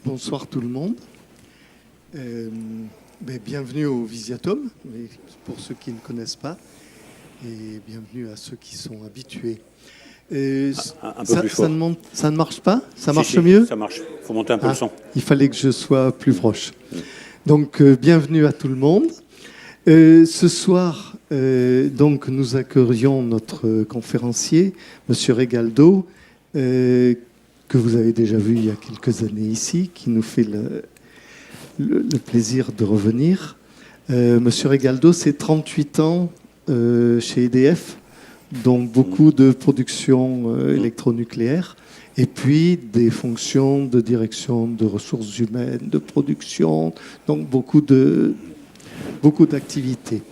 Bonsoir tout le monde. Bienvenue au Visiatum, pour ceux qui ne connaissent pas, et bienvenue à ceux qui sont habitués. Un peu plus fort. Ça ne marche pas? Ça marche Si, mieux? Ça marche. Il faut monter un peu le son. Il fallait que je sois plus proche. Donc, bienvenue à tout le monde. Ce soir, donc, nous accueillons notre conférencier, Monsieur Regaldo, que vous avez déjà vu il y a quelques années ici, qui nous fait le plaisir de revenir. Monsieur Regaldo, c'est 38 ans chez EDF, donc beaucoup de production électronucléaire, et puis des fonctions de direction de ressources humaines, de production, donc beaucoup d'activités.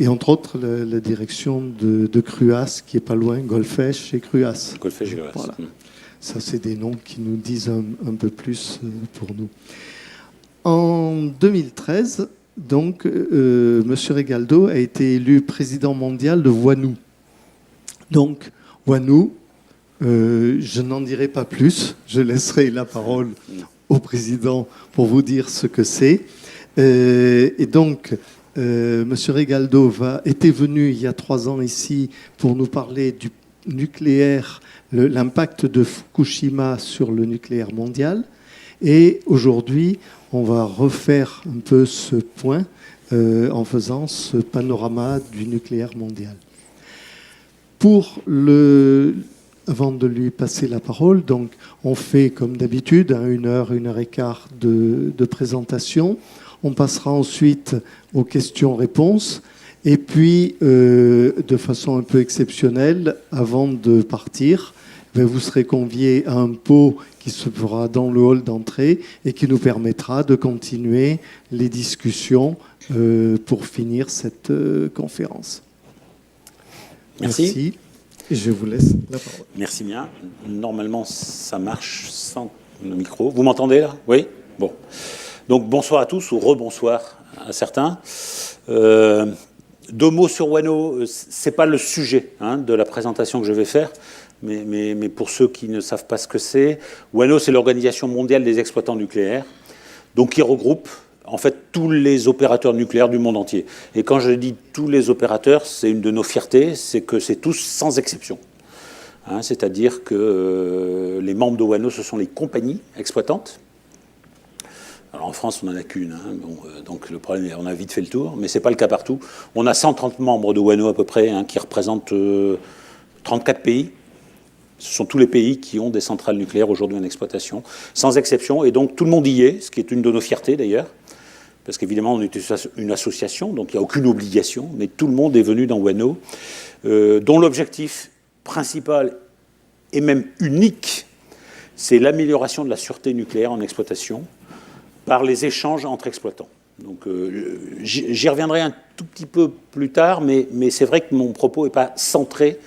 Et entre autres, la direction de Cruas, qui est pas loin, Golfech et Cruas. Golfech et Cruas. Voilà. Ça, c'est des noms qui nous disent un peu plus pour nous. En 2013, donc, Monsieur Regaldo a été élu président mondial de Wanu. Donc, Wanu, je n'en dirai pas plus. Je laisserai la parole au président pour vous dire ce que c'est. Et donc, Monsieur Regaldo était venu il y a 3 ans ici pour nous parler du nucléaire, l'impact de Fukushima sur le nucléaire mondial. Et aujourd'hui, on va refaire un peu ce point en faisant ce panorama du nucléaire mondial. Avant de lui passer la parole, donc, on fait comme d'habitude 1 heure, 1 heure et quart de présentation. On passera ensuite aux questions-réponses. Et puis, de façon un peu exceptionnelle, avant de partir, vous serez conviés à un pot qui se fera dans le hall d'entrée et qui nous permettra de continuer les discussions pour finir cette conférence. Merci. Et je vous laisse la parole. Merci bien. Normalement, ça marche sans le micro. Vous m'entendez là? Oui? Bon. Donc, bonsoir à tous, ou rebonsoir à certains. 2 mots sur Wano. Ce n'est pas le sujet de la présentation que je vais faire, mais pour ceux qui ne savent pas ce que c'est, Wano, c'est l'Organisation mondiale des exploitants nucléaires, donc qui regroupe en fait tous les opérateurs nucléaires du monde entier. Et quand je dis tous les opérateurs, c'est une de nos fiertés, c'est que c'est tous sans exception. C'est-à-dire que les membres de Wano, ce sont les compagnies exploitantes. Alors en France, on n'en a qu'une, donc le problème, on a vite fait le tour, mais ce n'est pas le cas partout. On a 130 membres de Wano à peu près, qui représentent 34 pays. Ce sont tous les pays qui ont des centrales nucléaires aujourd'hui en exploitation, sans exception, et donc tout le monde y est, ce qui est une de nos fiertés d'ailleurs, parce qu'évidemment on est une association, donc il n'y a aucune obligation, mais tout le monde est venu dans Wano, dont l'objectif principal et même unique, c'est l'amélioration de la sûreté nucléaire en exploitation, par les échanges entre exploitants. Donc, j'y reviendrai un tout petit peu plus tard, mais c'est vrai que mon propos n'est pas centré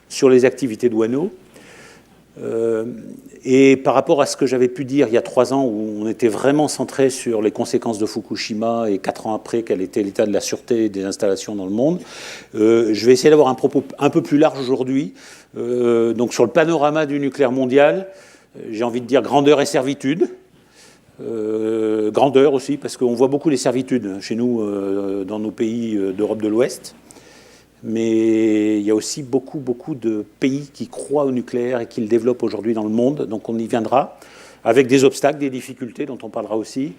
sur les activités de Wano. Et par rapport à ce que j'avais pu dire il y a 3 ans, où on était vraiment centré sur les conséquences de Fukushima, et 4 ans après, quel était l'état de la sûreté des installations dans le monde, je vais essayer d'avoir un propos un peu plus large aujourd'hui, donc sur le panorama du nucléaire mondial, j'ai envie de dire grandeur et servitude. Grandeur aussi, parce qu'on voit beaucoup les servitudes chez nous, dans nos pays d'Europe de l'Ouest. Mais il y a aussi beaucoup de pays qui croient au nucléaire et qui le développent aujourd'hui dans le monde. Donc on y viendra, avec des obstacles, des difficultés dont on parlera aussi,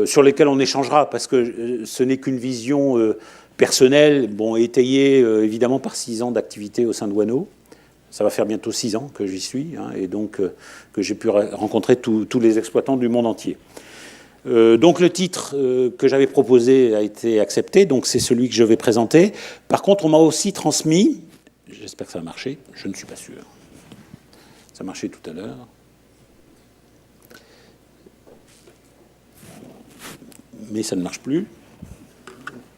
sur lesquels on échangera, parce que ce n'est qu'une vision personnelle, étayée évidemment par 6 ans d'activité au sein de Wano. Ça va faire bientôt 6 ans que j'y suis, et donc que j'ai pu rencontrer tous les exploitants du monde entier. Donc le titre que j'avais proposé a été accepté, donc c'est celui que je vais présenter. Par contre, on m'a aussi transmis, j'espère que ça a marché, je ne suis pas sûr. Ça a marché tout à l'heure. Mais ça ne marche plus.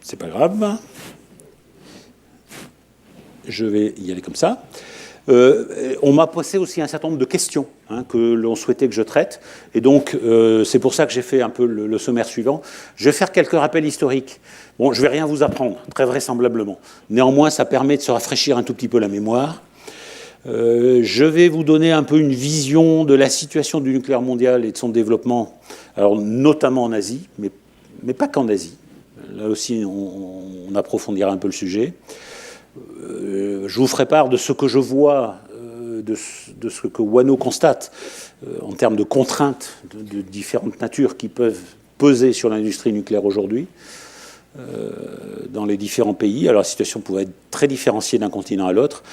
C'est pas grave. Je vais y aller comme ça. On m'a posé aussi un certain nombre de questions que l'on souhaitait que je traite. Et donc, c'est pour ça que j'ai fait un peu le sommaire suivant. Je vais faire quelques rappels historiques. Bon, je ne vais rien vous apprendre, très vraisemblablement. Néanmoins, ça permet de se rafraîchir un tout petit peu la mémoire. Je vais vous donner un peu une vision de la situation du nucléaire mondial et de son développement, alors notamment en Asie, mais pas qu'en Asie. Là aussi, on approfondira un peu le sujet. Je vous ferai part de ce que je vois, de ce que WANO constate en termes de contraintes de différentes natures qui peuvent peser sur l'industrie nucléaire aujourd'hui dans les différents pays. Alors la situation pouvait être très différenciée d'un continent à l'autre.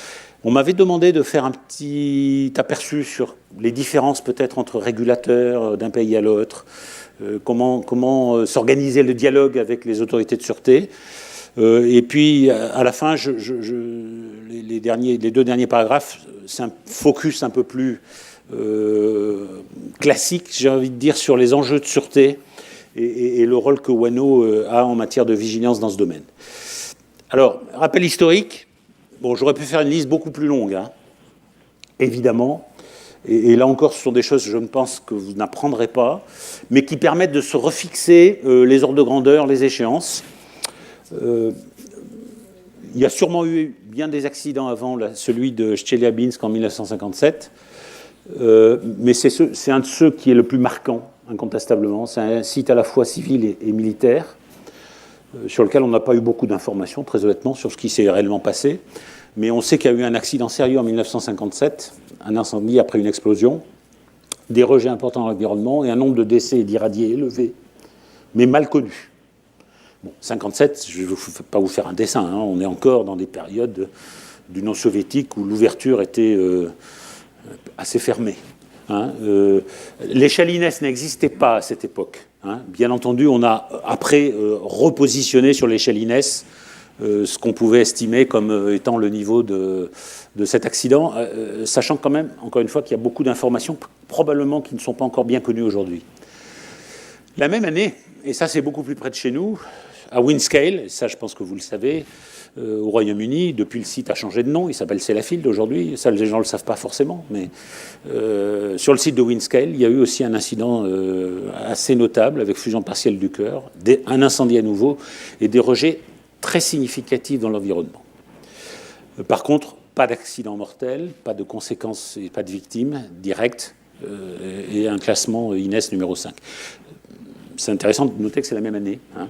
On m'avait demandé de faire un petit aperçu sur les différences peut-être entre régulateurs d'un pays à l'autre, comment s'organiser le dialogue avec les autorités de sûreté. Et puis, à la fin, les deux derniers paragraphes, c'est un focus un peu plus classique, j'ai envie de dire, sur les enjeux de sûreté et le rôle que WANO a en matière de vigilance dans ce domaine. Alors, rappel historique. Bon, j'aurais pu faire une liste beaucoup plus longue, hein, évidemment. Et là encore, ce sont des choses, je ne pense, que vous n'apprendrez pas, mais qui permettent de se refixer les ordres de grandeur, les échéances. Il y a sûrement eu bien des accidents avant, celui de Chelyabinsk en 1957, mais c'est un de ceux qui est le plus marquant, incontestablement. C'est un site à la fois civil et militaire, sur lequel on n'a pas eu beaucoup d'informations, très honnêtement, sur ce qui s'est réellement passé. Mais on sait qu'il y a eu un accident sérieux en 1957, un incendie après une explosion, des rejets importants dans l'environnement et un nombre de décès et d'irradiés élevé, mais mal connu. Bon, 57, je ne vais pas vous faire un dessin, hein, on est encore dans des périodes d'Union soviétique où l'ouverture était assez fermée. Hein. L'échelle INES n'existait pas à cette époque. Hein. Bien entendu, on a après repositionné sur l'échelle INES ce qu'on pouvait estimer comme étant le niveau de cet accident, sachant quand même, encore une fois, qu'il y a beaucoup d'informations probablement qui ne sont pas encore bien connues aujourd'hui. La même année, et ça c'est beaucoup plus près de chez nous, à Windscale, ça je pense que vous le savez, au Royaume-Uni, depuis le site a changé de nom, il s'appelle Sellafield aujourd'hui, ça les gens ne le savent pas forcément, mais sur le site de Windscale, il y a eu aussi un incident assez notable avec fusion partielle du cœur, un incendie à nouveau et des rejets très significatifs dans l'environnement. Par contre, pas d'accident mortel, pas de conséquences et pas de victimes directes et un classement INES numéro 5. C'est intéressant de noter que c'est la même année. Hein.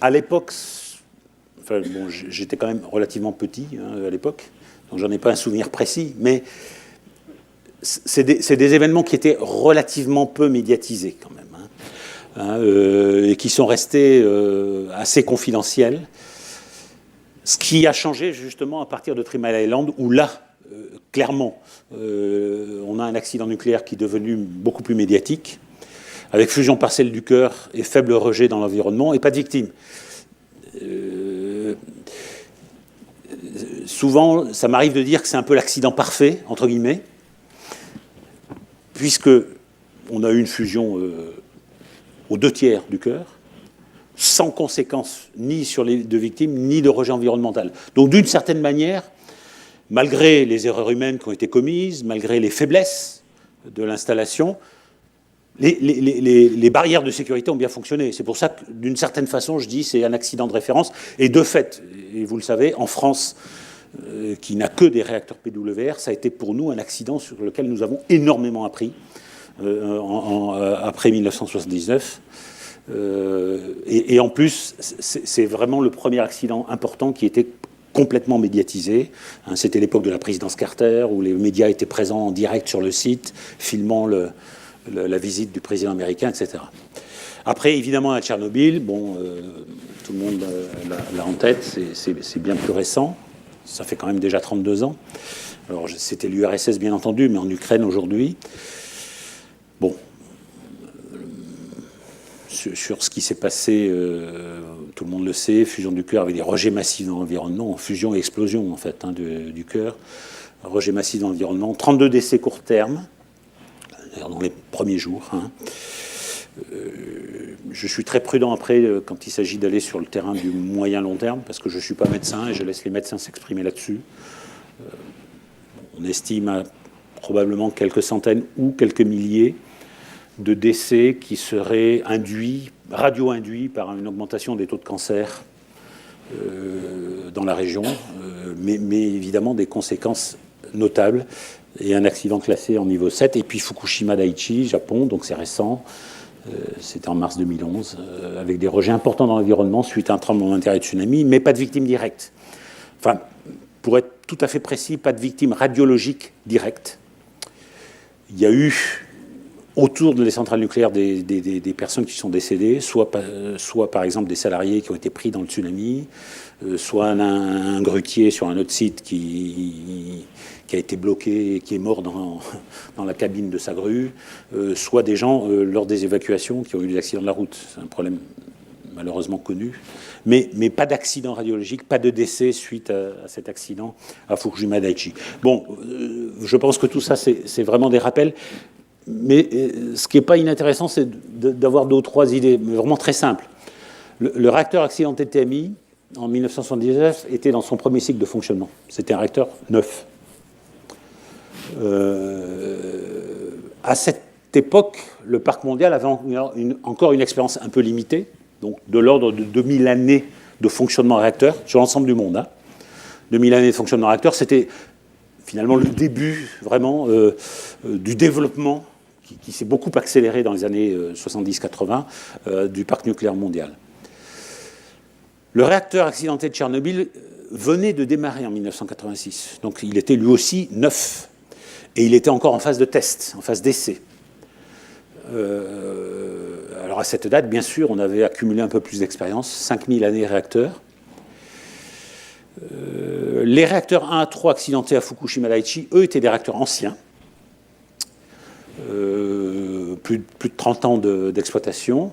À l'époque, enfin, bon, j'étais quand même relativement petit hein, à l'époque, donc j'en ai pas un souvenir précis, mais c'est des événements qui étaient relativement peu médiatisés quand même, hein, et qui sont restés assez confidentiels. Ce qui a changé justement à partir de Three Mile Island, où là, clairement, on a un accident nucléaire qui est devenu beaucoup plus médiatique, avec fusion partielle du cœur et faible rejet dans l'environnement, et pas de victimes. Souvent, ça m'arrive de dire que c'est un peu l'accident parfait, entre guillemets, puisque on a eu une fusion aux 2/3 du cœur, sans conséquence ni sur les deux victimes, ni de rejet environnemental. Donc d'une certaine manière, malgré les erreurs humaines qui ont été commises, malgré les faiblesses de l'installation, les barrières de sécurité ont bien fonctionné. C'est pour ça que, d'une certaine façon, je dis c'est un accident de référence. Et de fait, et vous le savez, en France, qui n'a que des réacteurs PWR, ça a été pour nous un accident sur lequel nous avons énormément appris après 1979. Et en plus, c'est vraiment le premier accident important qui était complètement médiatisé. Hein, c'était l'époque de la présidence Carter, où les médias étaient présents en direct sur le site, filmant la visite du président américain, etc. Après, évidemment, à Tchernobyl, bon, tout le monde l'a en tête, c'est bien plus récent. Ça fait quand même déjà 32 ans. Alors, c'était l'URSS, bien entendu, mais en Ukraine aujourd'hui. Bon, sur ce qui s'est passé, tout le monde le sait, fusion du cœur avec des rejets massifs dans l'environnement, fusion et explosion, en fait, hein, du cœur. Rejet massif dans l'environnement, 32 décès court terme, dans les premiers jours. Hein. Je suis très prudent après quand il s'agit d'aller sur le terrain du moyen-long terme, parce que je ne suis pas médecin et je laisse les médecins s'exprimer là-dessus. On estime à probablement quelques centaines ou quelques milliers de décès qui seraient radio-induits par une augmentation des taux de cancer dans la région, mais évidemment des conséquences notables, et un accident classé en niveau 7. Et puis Fukushima Daiichi, Japon, donc c'est récent, c'était en mars 2011, avec des rejets importants dans l'environnement suite à un tremblement de terre et de tsunami, mais pas de victimes directes. Enfin, pour être tout à fait précis, pas de victimes radiologiques directes. Il y a eu autour des centrales nucléaires des personnes qui sont décédées, soit par exemple des salariés qui ont été pris dans le tsunami, soit un grutier sur un autre site qui a été bloqué et qui est mort dans la cabine de sa grue, soit des gens lors des évacuations qui ont eu des accidents de la route. C'est un problème malheureusement connu. Mais pas d'accident radiologique, pas de décès suite à cet accident à Fukushima Daiichi. Bon, je pense que tout ça, c'est vraiment des rappels. Mais ce qui n'est pas inintéressant, c'est d'avoir 2 ou 3 idées, mais vraiment très simples. Le réacteur accidenté de TMI, en 1979, était dans son premier cycle de fonctionnement. C'était un réacteur neuf. À cette époque, le parc mondial avait encore une expérience un peu limitée, donc de l'ordre de 2000 années de fonctionnement réacteur sur l'ensemble du monde. 2000 années de fonctionnement réacteur, c'était finalement le début vraiment du développement qui s'est beaucoup accéléré dans les années 70-80 du parc nucléaire mondial. Le réacteur accidenté de Tchernobyl venait de démarrer en 1986, donc il était lui aussi neuf, et il était encore en phase de test, en phase d'essai. Alors à cette date, bien sûr, on avait accumulé un peu plus d'expérience, 5000 années réacteurs. Les réacteurs 1 à 3 accidentés à Fukushima Daiichi, eux, étaient des réacteurs anciens, plus de 30 ans d'exploitation.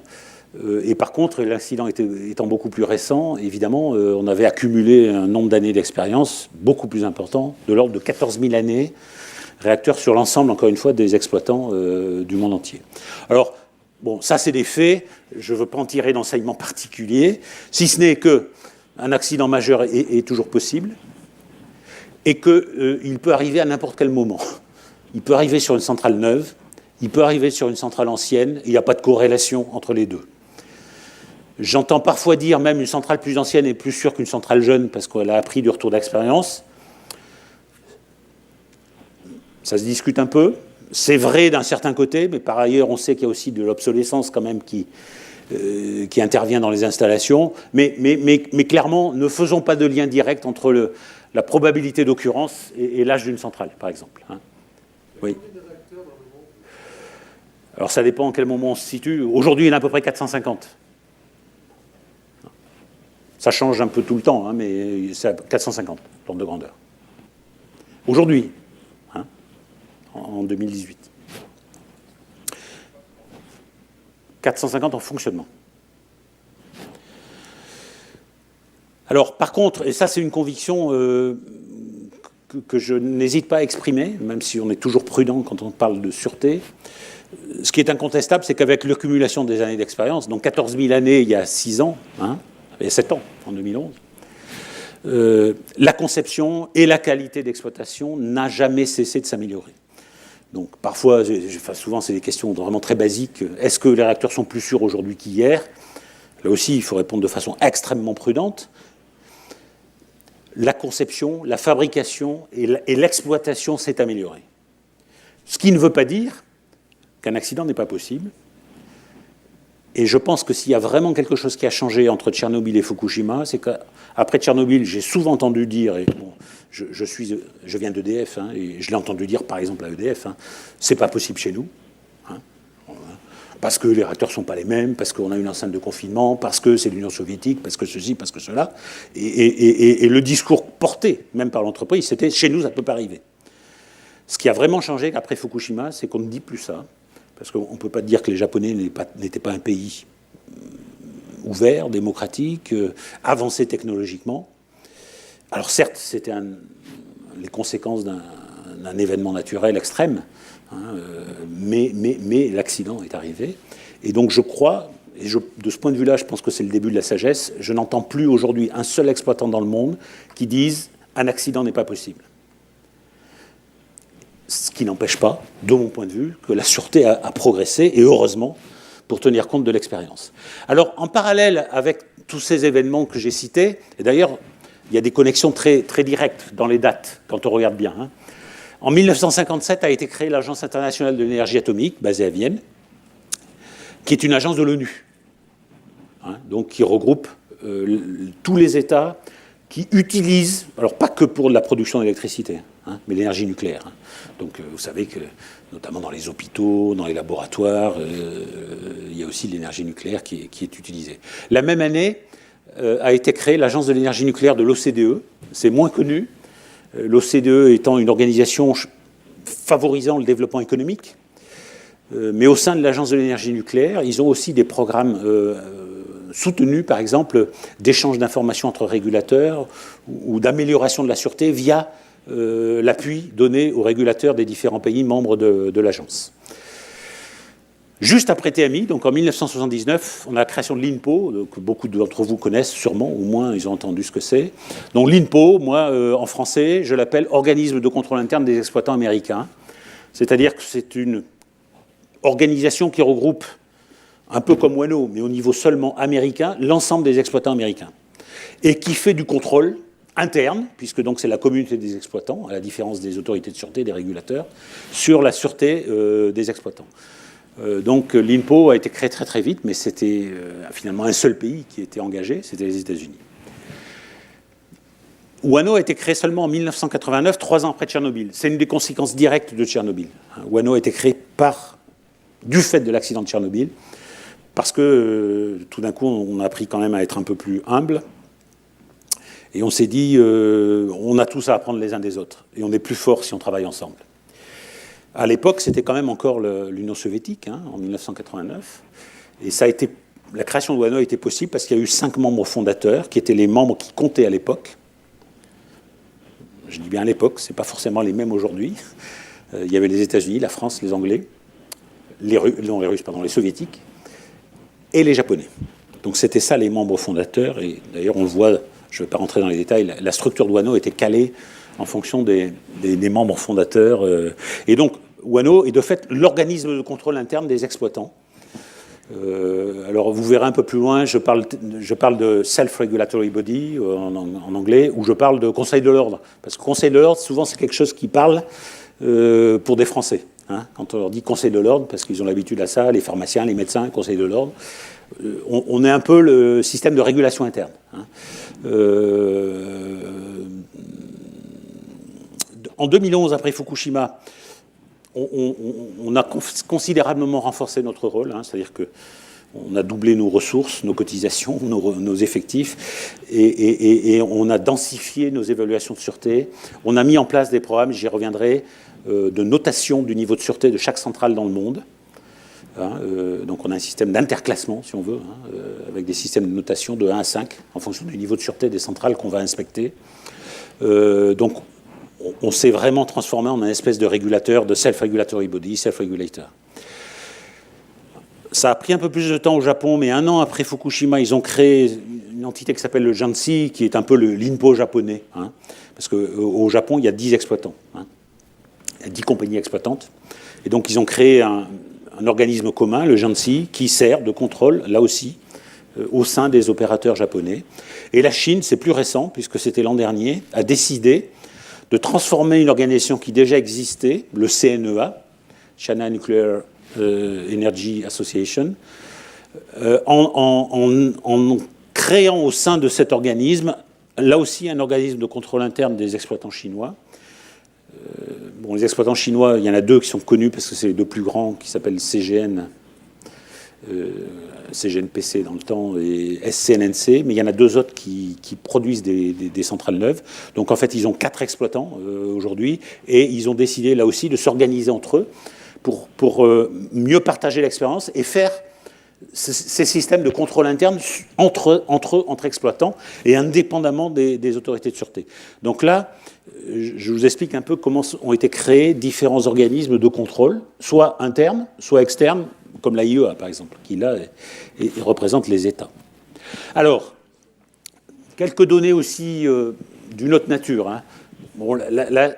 Et par contre, l'accident étant beaucoup plus récent, évidemment, on avait accumulé un nombre d'années d'expérience beaucoup plus important, de l'ordre de 14 000 années, réacteurs sur l'ensemble, encore une fois, des exploitants du monde entier. Alors, bon, ça c'est des faits, je ne veux pas en tirer d'enseignement particulier, si ce n'est qu'un accident majeur est toujours possible, et qu'il peut arriver à n'importe quel moment. Il peut arriver sur une centrale neuve, il peut arriver sur une centrale ancienne, il n'y a pas de corrélation entre les deux. J'entends parfois dire même une centrale plus ancienne est plus sûre qu'une centrale jeune parce qu'elle a appris du retour d'expérience. Ça se discute un peu. C'est vrai d'un certain côté, mais par ailleurs, on sait qu'il y a aussi de l'obsolescence quand même qui intervient dans les installations. Mais clairement, ne faisons pas de lien direct entre la probabilité d'occurrence et l'âge d'une centrale, par exemple. Oui. Alors ça dépend en quel moment on se situe. Aujourd'hui, il y en a à peu près 450. Ça change un peu tout le temps, mais c'est à 450, l'ordre de grandeur. Aujourd'hui, en 2018. 450 en fonctionnement. Alors, par contre, et ça c'est une conviction que je n'hésite pas à exprimer, même si on est toujours prudent quand on parle de sûreté, ce qui est incontestable, c'est qu'avec l'accumulation des années d'expérience, donc 14 000 années il y a 6 ans, il y a 7 ans, en 2011, la conception et la qualité d'exploitation n'a jamais cessé de s'améliorer. Donc parfois, souvent c'est des questions vraiment très basiques. Est-ce que les réacteurs sont plus sûrs aujourd'hui qu'hier? Là aussi, il faut répondre de façon extrêmement prudente. La conception, la fabrication et l'exploitation s'est améliorée. Ce qui ne veut pas dire qu'un accident n'est pas possible. Et je pense que s'il y a vraiment quelque chose qui a changé entre Tchernobyl et Fukushima, c'est qu'après Tchernobyl, j'ai souvent entendu dire, et bon, je viens d'EDF, et je l'ai entendu dire par exemple à EDF, c'est pas possible chez nous, parce que les réacteurs sont pas les mêmes, parce qu'on a une enceinte de confinement, parce que c'est l'Union soviétique, parce que ceci, parce que cela. Et le discours porté, même par l'entreprise, c'était chez nous, ça ne peut pas arriver. Ce qui a vraiment changé après Fukushima, c'est qu'on ne dit plus ça. Parce qu'on ne peut pas dire que les Japonais n'étaient pas un pays ouvert, démocratique, avancé technologiquement. Alors certes, c'était les conséquences d'un événement naturel extrême, mais l'accident est arrivé. Et donc je crois, de ce point de vue-là, je pense que c'est le début de la sagesse, je n'entends plus aujourd'hui un seul exploitant dans le monde qui dise « un accident n'est pas possible ». Ce qui n'empêche pas, de mon point de vue, que la sûreté a progressé, et heureusement, pour tenir compte de l'expérience. Alors, en parallèle avec tous ces événements que j'ai cités, et d'ailleurs, il y a des connexions très, très directes dans les dates, quand on regarde bien. Hein. En 1957 a été créée l'Agence internationale de l'énergie atomique, basée à Vienne, qui est une agence de l'ONU, hein, donc qui regroupe tous les États qui utilisent, alors pas que pour la production d'électricité, hein, mais l'énergie nucléaire. Hein. Donc vous savez que, notamment dans les hôpitaux, dans les laboratoires, il y a aussi l'énergie nucléaire qui est utilisée. La même année a été créée l'Agence de l'énergie nucléaire de l'OCDE, c'est moins connu, l'OCDE étant une organisation favorisant le développement économique, mais au sein de l'Agence de l'énergie nucléaire, ils ont aussi des programmes soutenus, par exemple, d'échange d'informations entre régulateurs ou d'amélioration de la sûreté via l'appui donné aux régulateurs des différents pays membres de l'agence. Juste après TMI, donc en 1979, on a la création de l'INPO, que beaucoup d'entre vous connaissent sûrement, au moins ils ont entendu ce que c'est. Donc l'INPO, moi, en français, je l'appelle Organisme de contrôle interne des exploitants américains. C'est-à-dire que c'est une organisation qui regroupe, un peu comme WANO, mais au niveau seulement américain, l'ensemble des exploitants américains. Et qui fait du contrôle interne, puisque donc c'est la communauté des exploitants, à la différence des autorités de sûreté, des régulateurs, sur la sûreté des exploitants. Donc l'INPO a été créé très très vite, mais c'était finalement un seul pays qui était engagé, c'était les États-Unis. WANO a été créé seulement en 1989, 3 ans après Tchernobyl. C'est une des conséquences directes de Tchernobyl. WANO a été créé du fait de l'accident de Tchernobyl, parce que tout d'un coup, on a appris quand même à être un peu plus humble. Et on s'est dit, on a tous à apprendre les uns des autres. Et on est plus fort si on travaille ensemble. À l'époque, c'était quand même encore l'Union soviétique, hein, en 1989. Et ça a été, la création de WANO a été possible parce qu'il y a eu 5 membres fondateurs, qui étaient les membres qui comptaient à l'époque. Je dis bien à l'époque, ce n'est pas forcément les mêmes aujourd'hui. Il y avait les États-Unis, la France, les Anglais, les Soviétiques, et les Japonais. Donc c'était ça les membres fondateurs. Et d'ailleurs, on le voit, je ne vais pas rentrer dans les détails, la structure de WANO était calée en fonction des membres fondateurs. Et donc, WANO est de fait l'organisme de contrôle interne des exploitants. Alors, vous verrez un peu plus loin, je parle de Self-Regulatory Body en anglais, ou je parle de Conseil de l'ordre. Parce que Conseil de l'ordre, souvent, c'est quelque chose qui parle pour des Français. Hein, quand on leur dit Conseil de l'ordre, parce qu'ils ont l'habitude à ça, les pharmaciens, les médecins, Conseil de l'ordre, on est un peu le système de régulation interne. Hein. En 2011, après Fukushima, on a considérablement renforcé notre rôle, hein, c'est-à-dire qu'on a doublé nos ressources, nos cotisations, nos effectifs, et on a densifié nos évaluations de sûreté. On a mis en place des programmes, j'y reviendrai, de notation du niveau de sûreté de chaque centrale dans le monde. Hein, donc on a un système d'interclassement, si on veut, hein, avec des systèmes de notation de 1 à 5, en fonction du niveau de sûreté des centrales qu'on va inspecter. Donc on s'est vraiment transformé en un espèce de régulateur, de self-regulatory body, self-regulator. Ça a pris un peu plus de temps au Japon, mais 1 an après Fukushima, ils ont créé une entité qui s'appelle le JANSI, qui est un peu l'INPO japonais. Hein, parce qu'au Japon, il y a 10 exploitants. Hein, il y a 10 compagnies exploitantes. Et donc, ils ont créé un organisme commun, le JANSI, qui sert de contrôle, là aussi, au sein des opérateurs japonais. Et la Chine, c'est plus récent, puisque c'était l'an dernier, a décidé de transformer une organisation qui déjà existait, le CNEA, China Nuclear Energy Association, en créant au sein de cet organisme, là aussi un organisme de contrôle interne des exploitants chinois. Bon, les exploitants chinois, il y en a 2 qui sont connus parce que c'est les 2 plus grands, qui s'appellent CGN, CGNPC dans le temps, et SCNNC, mais il y en a 2 autres qui produisent des centrales neuves. Donc en fait, ils ont 4 exploitants aujourd'hui, et ils ont décidé là aussi de s'organiser entre eux pour mieux partager l'expérience et faire ces systèmes de contrôle interne entre exploitants et indépendamment des autorités de sûreté. Donc là, je vous explique un peu comment ont été créés différents organismes de contrôle, soit internes, soit externes, comme la IEA par exemple, qui là représente les États. Alors, quelques données aussi d'une autre nature. Hein. Bon, là,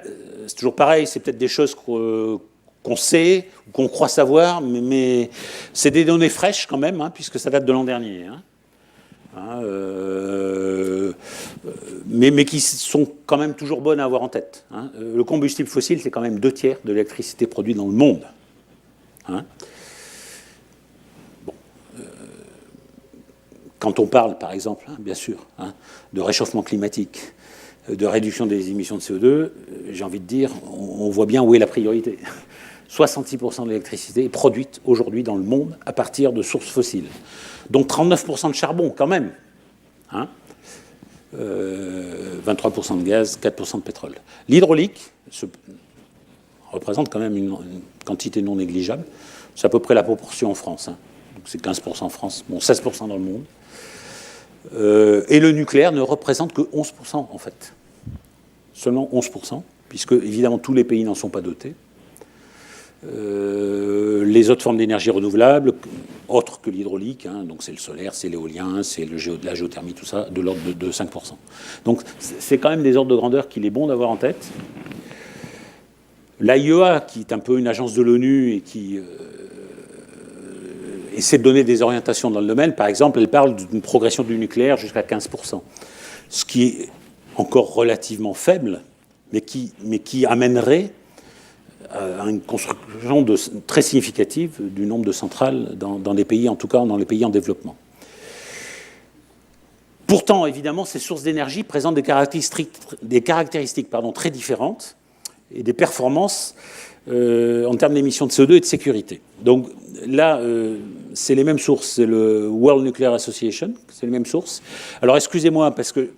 c'est toujours pareil, c'est peut-être des choses qu'on sait, ou qu'on croit savoir, mais c'est des données fraîches quand même, hein, puisque ça date de l'an dernier. Hein. hein, mais qui sont quand même toujours bonnes à avoir en tête. Hein. Le combustible fossile, c'est quand même 2/3 de l'électricité produite dans le monde. Hein. Bon, quand on parle, par exemple, hein, bien sûr, hein, de réchauffement climatique, de réduction des émissions de CO2, j'ai envie de dire, on voit bien où est la priorité. 66% de l'électricité est produite aujourd'hui dans le monde à partir de sources fossiles. Donc 39% de charbon, quand même. Hein, 23% de gaz, 4% de pétrole. L'hydraulique représente quand même une quantité non négligeable. C'est à peu près la proportion en France. Hein. Donc c'est 15% en France, bon, 16% dans le monde. Et le nucléaire ne représente que 11% en fait. Seulement 11%, puisque évidemment tous les pays n'en sont pas dotés. Les autres formes d'énergie renouvelable, autres que l'hydraulique, hein, donc c'est le solaire, c'est l'éolien, c'est la géothermie, tout ça, de l'ordre de 5%. Donc c'est quand même des ordres de grandeur qu'il est bon d'avoir en tête. L'AIEA, qui est un peu une agence de l'ONU et qui essaie de donner des orientations dans le domaine, par exemple, elle parle d'une progression du nucléaire jusqu'à 15%, ce qui est encore relativement faible, mais qui amènerait à une construction très significative du nombre de centrales dans des pays, en tout cas dans les pays en développement. Pourtant, évidemment, ces sources d'énergie présentent des caractéristiques très différentes et des performances en termes d'émissions de CO2 et de sécurité. Donc là, c'est les mêmes sources, c'est le World Nuclear Association, c'est les mêmes sources. Alors excusez-moi, parce que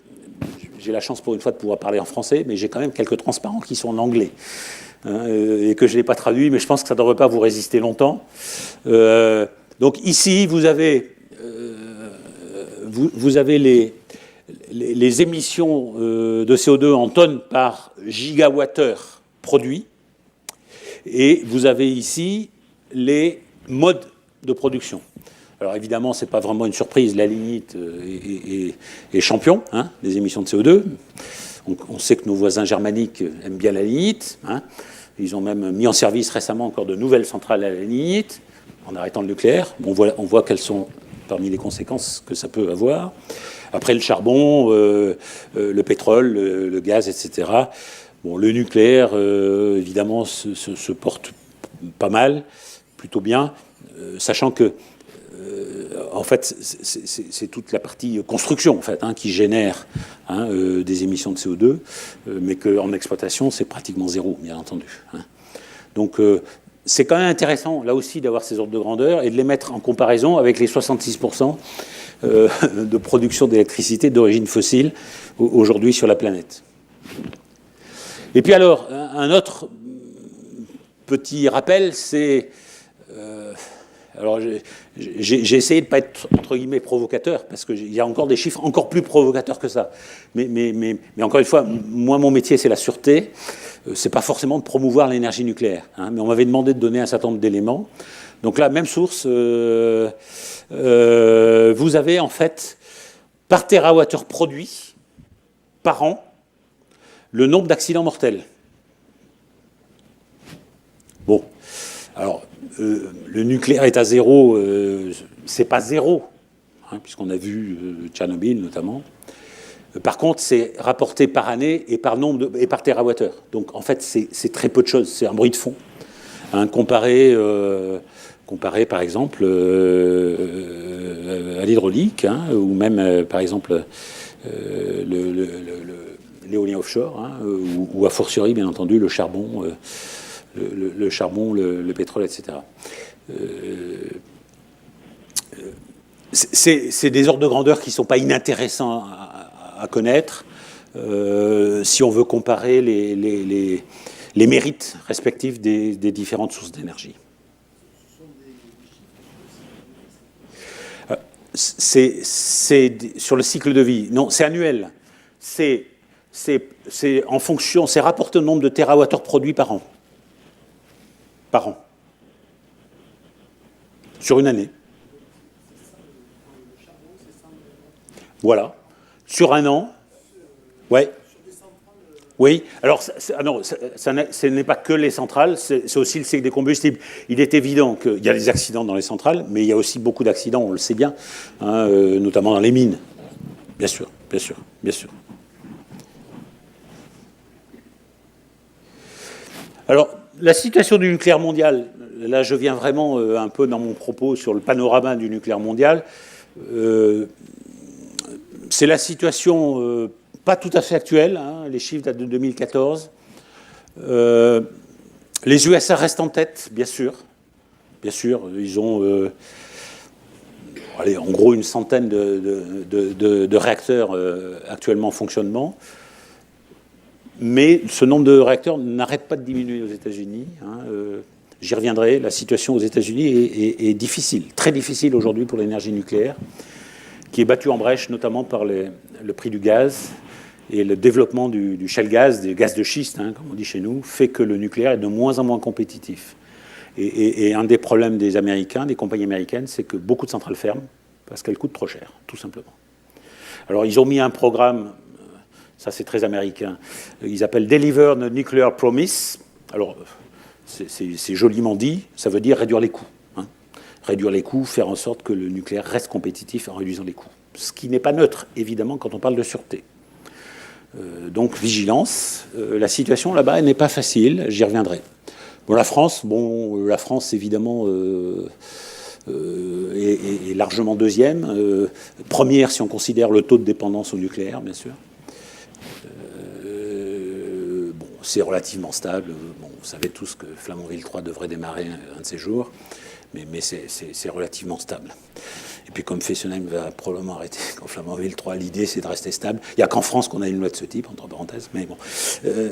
j'ai la chance pour une fois de pouvoir parler en français, mais j'ai quand même quelques transparents qui sont en anglais. Et que je n'ai pas traduit, mais je pense que ça ne devrait pas vous résister longtemps. Donc ici, vous avez les émissions de CO2 en tonnes par gigawattheure produit, et vous avez ici les modes de production. Alors évidemment, ce n'est pas vraiment une surprise, la lignite est champion hein, des émissions de CO2. On sait que nos voisins germaniques aiment bien la lignite. Hein. Ils ont même mis en service récemment encore de nouvelles centrales à la lignite, en arrêtant le nucléaire. On voit quelles sont parmi les conséquences que ça peut avoir. Après le charbon, le pétrole, le gaz, etc. Bon, le nucléaire, évidemment, se porte pas mal, plutôt bien, sachant que en fait, c'est toute la partie construction en fait, hein, qui génère hein, des émissions de CO2, mais qu'en exploitation, c'est pratiquement zéro, bien entendu. Hein. Donc, c'est quand même intéressant, là aussi, d'avoir ces ordres de grandeur et de les mettre en comparaison avec les 66% de production d'électricité d'origine fossile aujourd'hui sur la planète. Et puis alors, un autre petit rappel, c'est... alors j'ai essayé de ne pas être, entre guillemets, provocateur, parce qu'il y a encore des chiffres encore plus provocateurs que ça. Mais encore une fois, moi, mon métier, c'est la sûreté. C'est pas forcément de promouvoir l'énergie nucléaire. Hein, mais on m'avait demandé de donner un certain nombre d'éléments. Donc là, même source, vous avez en fait, par térawattheure produit, par an, le nombre d'accidents mortels. Bon, alors... le nucléaire est à zéro, c'est pas zéro, hein, puisqu'on a vu Tchernobyl notamment. Par contre, c'est rapporté par année et par térawattheure. Donc en fait, c'est très peu de choses, c'est un bruit de fond. Hein, comparé par exemple à l'hydraulique, hein, ou même par exemple l'éolien offshore, hein, ou a fortiori, bien entendu, le charbon. Le charbon, le pétrole, etc. C'est des ordres de grandeur qui ne sont pas inintéressants à connaître si on veut comparer les mérites respectifs des différentes sources d'énergie. C'est sur le cycle de vie. Non, c'est annuel. C'est en fonction, c'est rapporté au nombre de térawattheures produits par an. Par an. Sur une année. Voilà. Sur un an. Ouais. Oui, alors ce n'est pas que les centrales, c'est aussi le cycle des combustibles. Il est évident qu'il y a des accidents dans les centrales, mais il y a aussi beaucoup d'accidents, on le sait bien, hein, notamment dans les mines. Bien sûr, bien sûr, bien sûr. Alors, la situation du nucléaire mondial, là je viens vraiment un peu dans mon propos sur le panorama du nucléaire mondial. C'est la situation pas tout à fait actuelle, hein, les chiffres datent de 2014. Les USA restent en tête, bien sûr. Bien sûr, ils ont allez, en gros une centaine de réacteurs actuellement en fonctionnement. Mais ce nombre de réacteurs n'arrête pas de diminuer aux États-Unis. Hein, j'y reviendrai. La situation aux États-Unis est difficile, très difficile aujourd'hui pour l'énergie nucléaire, qui est battue en brèche notamment par le prix du gaz et le développement du shale gas, des gaz de schiste, hein, comme on dit chez nous, fait que le nucléaire est de moins en moins compétitif. Et un des problèmes des Américains, des compagnies américaines, c'est que beaucoup de centrales ferment parce qu'elles coûtent trop cher, tout simplement. Alors ils ont mis un programme. Ça, c'est très américain. Ils appellent Deliver the Nuclear Promise. Alors, c'est joliment dit. Ça veut dire réduire les coûts. Hein. Réduire les coûts, faire en sorte que le nucléaire reste compétitif en réduisant les coûts. Ce qui n'est pas neutre, évidemment, quand on parle de sûreté. Donc, vigilance. La situation là-bas n'est pas facile. J'y reviendrai. Bon, la France, évidemment, est largement deuxième. Première, si on considère le taux de dépendance au nucléaire, bien sûr. C'est relativement stable. Bon, vous savez tous que Flamanville 3 devrait démarrer un de ces jours, mais c'est relativement stable. Et puis comme Fessenheim va probablement arrêter quand Flamanville 3, l'idée c'est de rester stable. Il n'y a qu'en France qu'on a une loi de ce type, entre parenthèses, mais bon,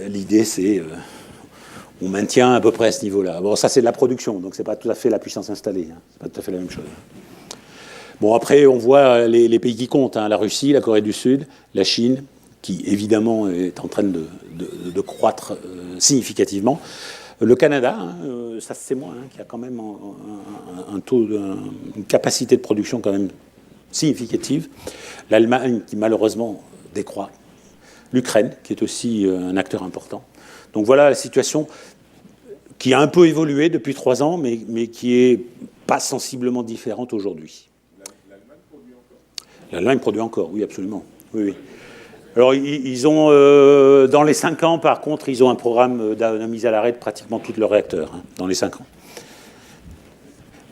l'idée c'est on maintient à peu près à ce niveau-là. Bon, ça c'est de la production, donc c'est pas tout à fait la puissance installée, hein. C'est pas tout à fait la même chose. Bon, après on voit les pays qui comptent, hein, la Russie, la Corée du Sud, la Chine, qui évidemment est en train de croître significativement. Le Canada, hein, ça c'est moi, hein, qui a quand même un taux, une capacité de production quand même significative. L'Allemagne qui malheureusement décroît. L'Ukraine qui est aussi un acteur important. Donc voilà la situation qui a un peu évolué depuis 3 ans, mais qui est pas sensiblement différente aujourd'hui. L'Allemagne produit encore ? L'Allemagne produit encore, oui, absolument. Oui, oui. Alors, ils ont, dans les 5 ans, par contre, ils ont un programme de mise à l'arrêt de pratiquement tous leurs réacteurs, hein, dans les 5 ans.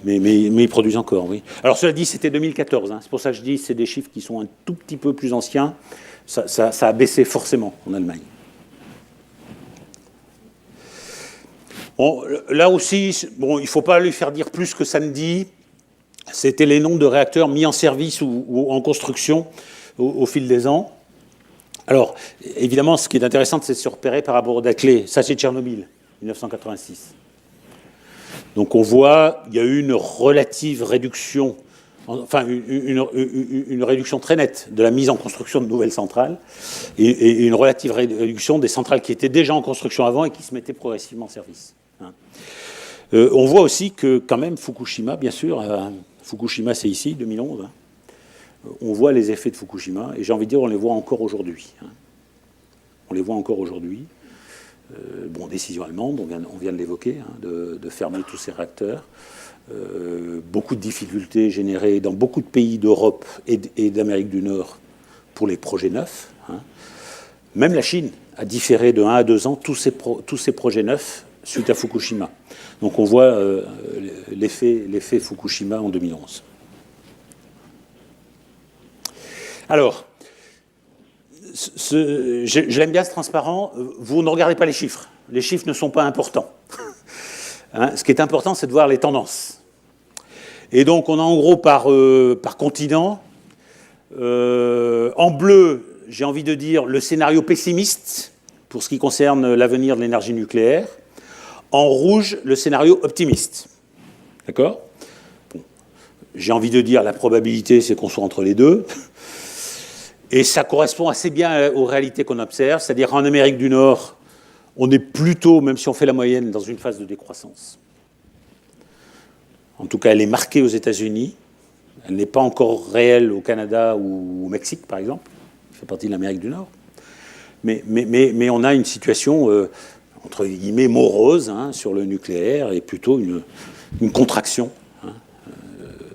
Mais ils produisent encore, oui. Alors, cela dit, c'était 2014. Hein, c'est pour ça que je dis que c'est des chiffres qui sont un tout petit peu plus anciens. Ça a baissé forcément en Allemagne. Bon, là aussi, bon, il ne faut pas lui faire dire plus que ça ne dit. C'était les nombres de réacteurs mis en service ou en construction au fil des ans. Alors, évidemment, ce qui est intéressant, c'est de se repérer par rapport aux dates clés. Ça, c'est Tchernobyl, 1986. Donc, on voit, il y a eu une relative réduction, enfin, une réduction très nette de la mise en construction de nouvelles centrales et une relative réduction des centrales qui étaient déjà en construction avant et qui se mettaient progressivement en service. Hein. On voit aussi que, quand même, Fukushima, bien sûr, Fukushima, c'est ici, 2011, hein. On voit les effets de Fukushima, et j'ai envie de dire, on les voit encore aujourd'hui. Hein. On les voit encore aujourd'hui. Bon, décision allemande, on vient de l'évoquer, hein, de fermer tous ces réacteurs. Beaucoup de difficultés générées dans beaucoup de pays d'Europe et d'Amérique du Nord pour les projets neufs. Hein. Même la Chine a différé de 1 à 2 ans tous ces projets neufs suite à Fukushima. Donc on voit l'effet Fukushima en 2011. Alors, je l'aime bien ce transparent, vous ne regardez pas les chiffres. Les chiffres ne sont pas importants. Hein, ce qui est important, c'est de voir les tendances. Et donc, on a en gros par continent, en bleu, j'ai envie de dire le scénario pessimiste pour ce qui concerne l'avenir de l'énergie nucléaire. En rouge, le scénario optimiste. D'accord ? Bon. J'ai envie de dire la probabilité, c'est qu'on soit entre les deux. Et ça correspond assez bien aux réalités qu'on observe, c'est-à-dire qu'en Amérique du Nord, on est plutôt, même si on fait la moyenne, dans une phase de décroissance. En tout cas, elle est marquée aux États-Unis. Elle n'est pas encore réelle au Canada ou au Mexique, par exemple. Ça fait partie de l'Amérique du Nord. Mais on a une situation, entre guillemets, morose sur le nucléaire et plutôt une contraction.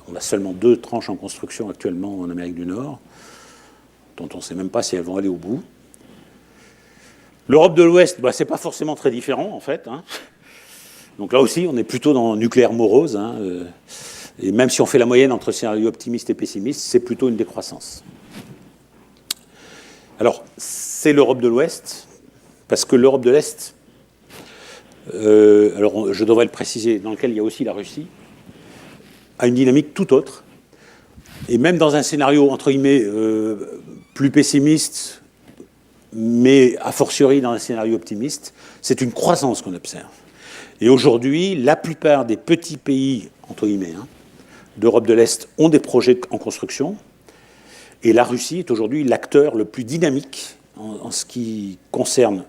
On a seulement 2 tranches en construction actuellement en Amérique du Nord, dont on ne sait même pas si elles vont aller au bout. L'Europe de l'Ouest, c'est pas forcément très différent, en fait. Donc là aussi, on est plutôt dans le nucléaire morose. Et même si on fait la moyenne entre scénario optimiste et pessimiste, c'est plutôt une décroissance. Alors, c'est l'Europe de l'Ouest, parce que l'Europe de l'Est, alors je devrais le préciser, dans lequel il y a aussi la Russie, a une dynamique tout autre. Et même dans un scénario, entre guillemets, plus pessimiste, mais a fortiori dans un scénario optimiste, c'est une croissance qu'on observe. Et aujourd'hui, la plupart des petits pays, entre guillemets, d'Europe de l'Est ont des projets en construction. Et la Russie est aujourd'hui l'acteur le plus dynamique en ce qui concerne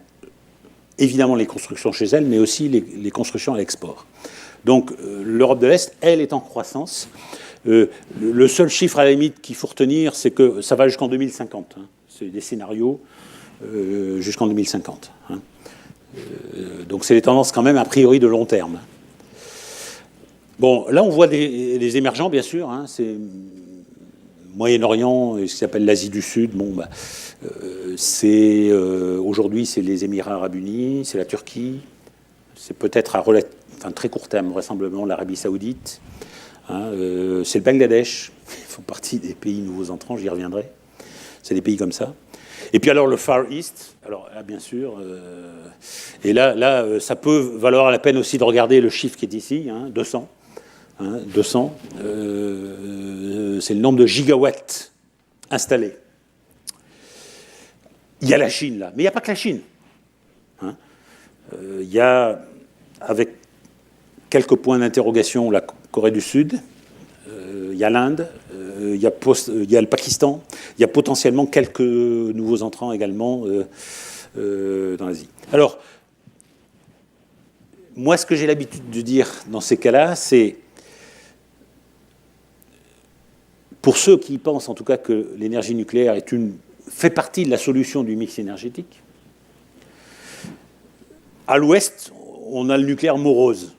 évidemment les constructions chez elle, mais aussi les constructions à l'export. Donc l'Europe de l'Est, elle, est en croissance. Le seul chiffre à la limite qu'il faut retenir, c'est que ça va jusqu'en 2050. C'est des scénarios jusqu'en 2050. Donc c'est des tendances quand même a priori de long terme. Bon, là on voit des émergents, bien sûr. C'est Moyen-Orient, ce qui s'appelle l'Asie du Sud. Aujourd'hui, c'est les Émirats arabes unis, c'est la Turquie, c'est peut-être à très court terme, vraisemblablement, l'Arabie saoudite. C'est le Bangladesh, ils font partie des pays nouveaux entrants, j'y reviendrai. C'est des pays comme ça. Et puis alors le Far East, alors là, bien sûr, et là, ça peut valoir la peine aussi de regarder le chiffre qui est ici, 200. 200, c'est le nombre de gigawatts installés. Il y a la Chine, là. Mais il n'y a pas que la Chine. Il y a, avec quelques points d'interrogation, la Corée du Sud, il y a l'Inde, il y a le Pakistan, il y a potentiellement quelques nouveaux entrants également dans l'Asie. Alors, moi, ce que j'ai l'habitude de dire dans ces cas-là, c'est pour ceux qui pensent en tout cas que l'énergie nucléaire fait partie de la solution du mix énergétique, à l'ouest, on a le nucléaire morose.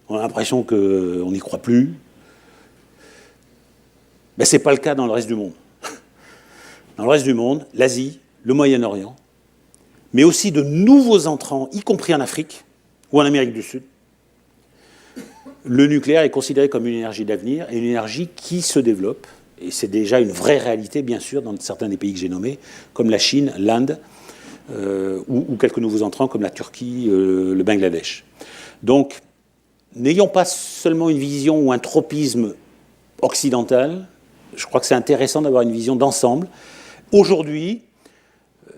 On a l'impression qu'on n'y croit plus. Mais ce n'est pas le cas dans le reste du monde. Dans le reste du monde, l'Asie, le Moyen-Orient, mais aussi de nouveaux entrants, y compris en Afrique ou en Amérique du Sud, le nucléaire est considéré comme une énergie d'avenir et une énergie qui se développe. Et c'est déjà une vraie réalité, bien sûr, dans certains des pays que j'ai nommés, comme la Chine, l'Inde, ou quelques nouveaux entrants comme la Turquie, le Bangladesh. Donc, n'ayons pas seulement une vision ou un tropisme occidental. Je crois que c'est intéressant d'avoir une vision d'ensemble. Aujourd'hui,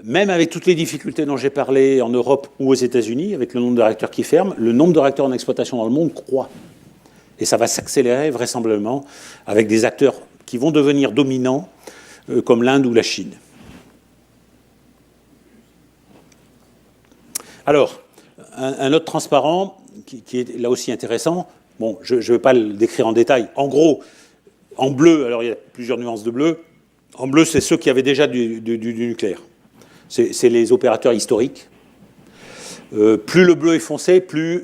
même avec toutes les difficultés dont j'ai parlé en Europe ou aux États-Unis, avec le nombre de réacteurs qui ferment, le nombre de réacteurs en exploitation dans le monde croît. Et ça va s'accélérer vraisemblablement avec des acteurs qui vont devenir dominants, comme l'Inde ou la Chine. Alors, un autre transparent qui est là aussi intéressant, bon, je ne vais pas le décrire en détail. En gros, en bleu, alors il y a plusieurs nuances de bleu, en bleu, c'est ceux qui avaient déjà du nucléaire. C'est les opérateurs historiques. Plus le bleu est foncé, plus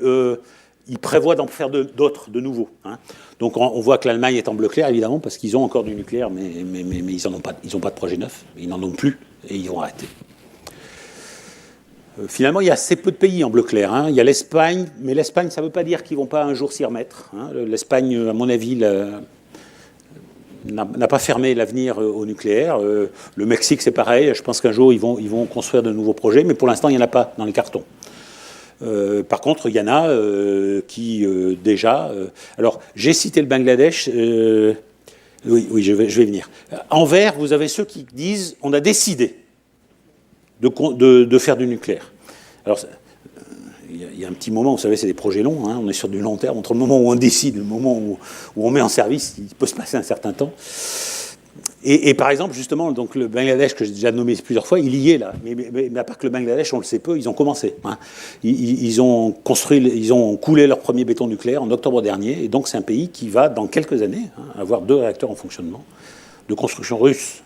ils prévoient d'en faire d'autres, de nouveaux. Donc on voit que l'Allemagne est en bleu clair, évidemment, parce qu'ils ont encore du nucléaire, mais ils n'ont pas de projet neuf, ils n'en ont plus, et ils vont arrêter. Finalement, il y a assez peu de pays en bleu clair. Il y a l'Espagne, mais l'Espagne, ça ne veut pas dire qu'ils ne vont pas un jour s'y remettre. L'Espagne, à mon avis, n'a pas fermé l'avenir au nucléaire. Le Mexique, c'est pareil. Je pense qu'un jour, ils vont construire de nouveaux projets, mais pour l'instant, il n'y en a pas dans les cartons. Par contre, il y en a qui, déjà... alors, j'ai cité le Bangladesh. Oui, je vais venir. En vert, vous avez ceux qui disent on a décidé de faire du nucléaire. Alors, il y a un petit moment, vous savez, c'est des projets longs, on est sur du long terme, entre le moment où on décide et le moment où on met en service, il peut se passer un certain temps. Et par exemple, justement, donc le Bangladesh, que j'ai déjà nommé plusieurs fois, il y est là. Mais à part que le Bangladesh, on le sait peu, ils ont commencé. Ils ont coulé leur premier béton nucléaire en octobre dernier, et donc c'est un pays qui va, dans quelques années, avoir 2 réacteurs en fonctionnement, de construction russe.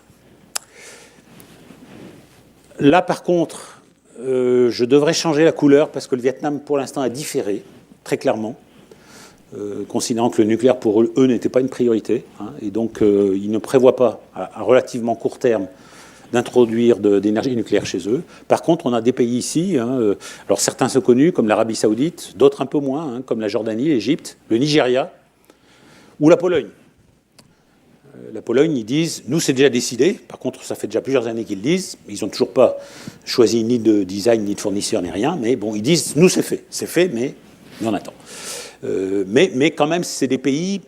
Là, par contre, je devrais changer la couleur parce que le Vietnam, pour l'instant, a différé, très clairement, considérant que le nucléaire, pour eux, n'était pas une priorité. Hein, et donc, ils ne prévoient pas, à relativement court terme, d'introduire d'énergie nucléaire chez eux. Par contre, on a des pays ici, hein, alors certains sont connus, comme l'Arabie Saoudite, d'autres un peu moins, hein, comme la Jordanie, l'Égypte, le Nigeria ou la Pologne. La Pologne, ils disent, nous c'est déjà décidé, par contre ça fait déjà plusieurs années qu'ils le disent, ils n'ont toujours pas choisi ni de design, ni de fournisseur, ni rien, mais bon, ils disent, nous c'est fait, mais on attend. Mais quand même, c'est des pays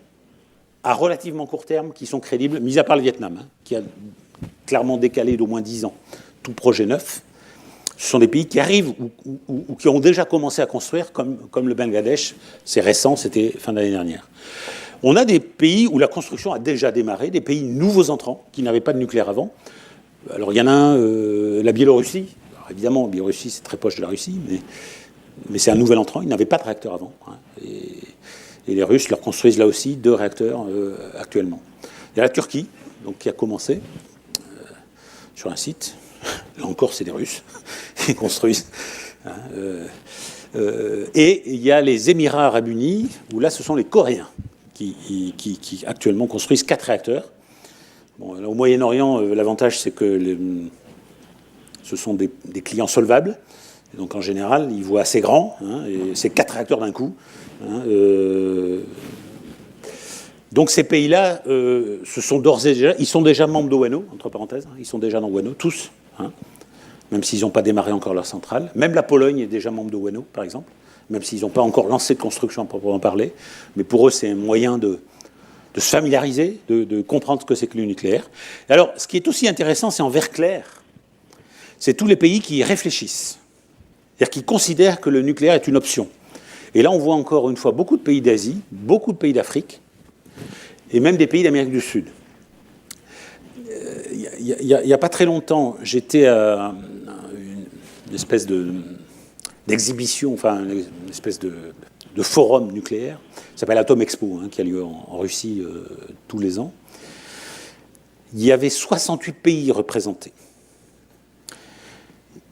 à relativement court terme qui sont crédibles, mis à part le Vietnam, hein, qui a clairement décalé d'au moins 10 ans tout projet neuf. Ce sont des pays qui arrivent ou qui ont déjà commencé à construire, comme le Bangladesh, c'est récent, c'était fin d'année dernière. On a des pays où la construction a déjà démarré, des pays nouveaux entrants qui n'avaient pas de nucléaire avant. Alors il y en a un, la Biélorussie. Alors, évidemment, la Biélorussie, c'est très proche de la Russie, mais c'est un nouvel entrant, ils n'avaient pas de réacteur avant. Hein, et les Russes leur construisent là aussi 2 réacteurs actuellement. Il y a la Turquie, donc, qui a commencé sur un site. Là encore, c'est des Russes qui construisent. Hein, et il y a les Émirats arabes unis, où là, ce sont les Coréens qui actuellement construisent 4 réacteurs. Bon, au Moyen-Orient, l'avantage, c'est que ce sont des clients solvables. Et donc, en général, ils voient assez grand. Hein, et c'est 4 réacteurs d'un coup. Hein, donc, ces pays-là, ce sont d'ores et déjà... Ils sont déjà membres d'ONO, entre parenthèses. Hein, ils sont déjà dans ONO, tous. Hein, même s'ils n'ont pas démarré encore leur centrale. Même la Pologne est déjà membre d'ONO, par exemple. Même s'ils n'ont pas encore lancé de construction à proprement parler. Mais pour eux, c'est un moyen de se familiariser, de comprendre ce que c'est que le nucléaire. Alors, ce qui est aussi intéressant, c'est en vert clair. C'est tous les pays qui y réfléchissent. C'est-à-dire qui considèrent que le nucléaire est une option. Et là, on voit encore une fois beaucoup de pays d'Asie, beaucoup de pays d'Afrique, et même des pays d'Amérique du Sud. Il n'y a pas très longtemps, j'étais à une espèce d'exhibition, enfin une espèce de forum nucléaire, qui s'appelle Atom Expo, hein, qui a lieu en Russie tous les ans. Il y avait 68 pays représentés.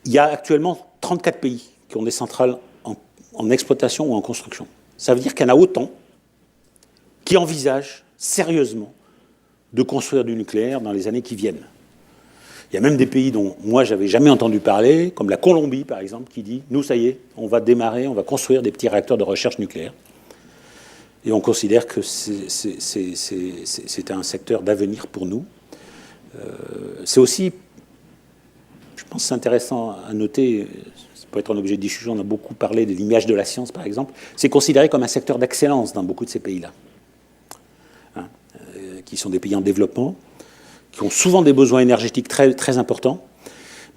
Il y a actuellement 34 pays qui ont des centrales en exploitation ou en construction. Ça veut dire qu'il y en a autant qui envisagent sérieusement de construire du nucléaire dans les années qui viennent. Il y a même des pays dont moi, je n'avais jamais entendu parler, comme la Colombie, par exemple, qui dit « Nous, ça y est, on va démarrer, on va construire des petits réacteurs de recherche nucléaire. » Et on considère que c'est un secteur d'avenir pour nous. C'est aussi, je pense que c'est intéressant à noter, ça peut être un objet de discussion, on a beaucoup parlé de l'image de la science, par exemple, c'est considéré comme un secteur d'excellence dans beaucoup de ces pays-là, hein, qui sont des pays en développement, qui ont souvent des besoins énergétiques très, très importants.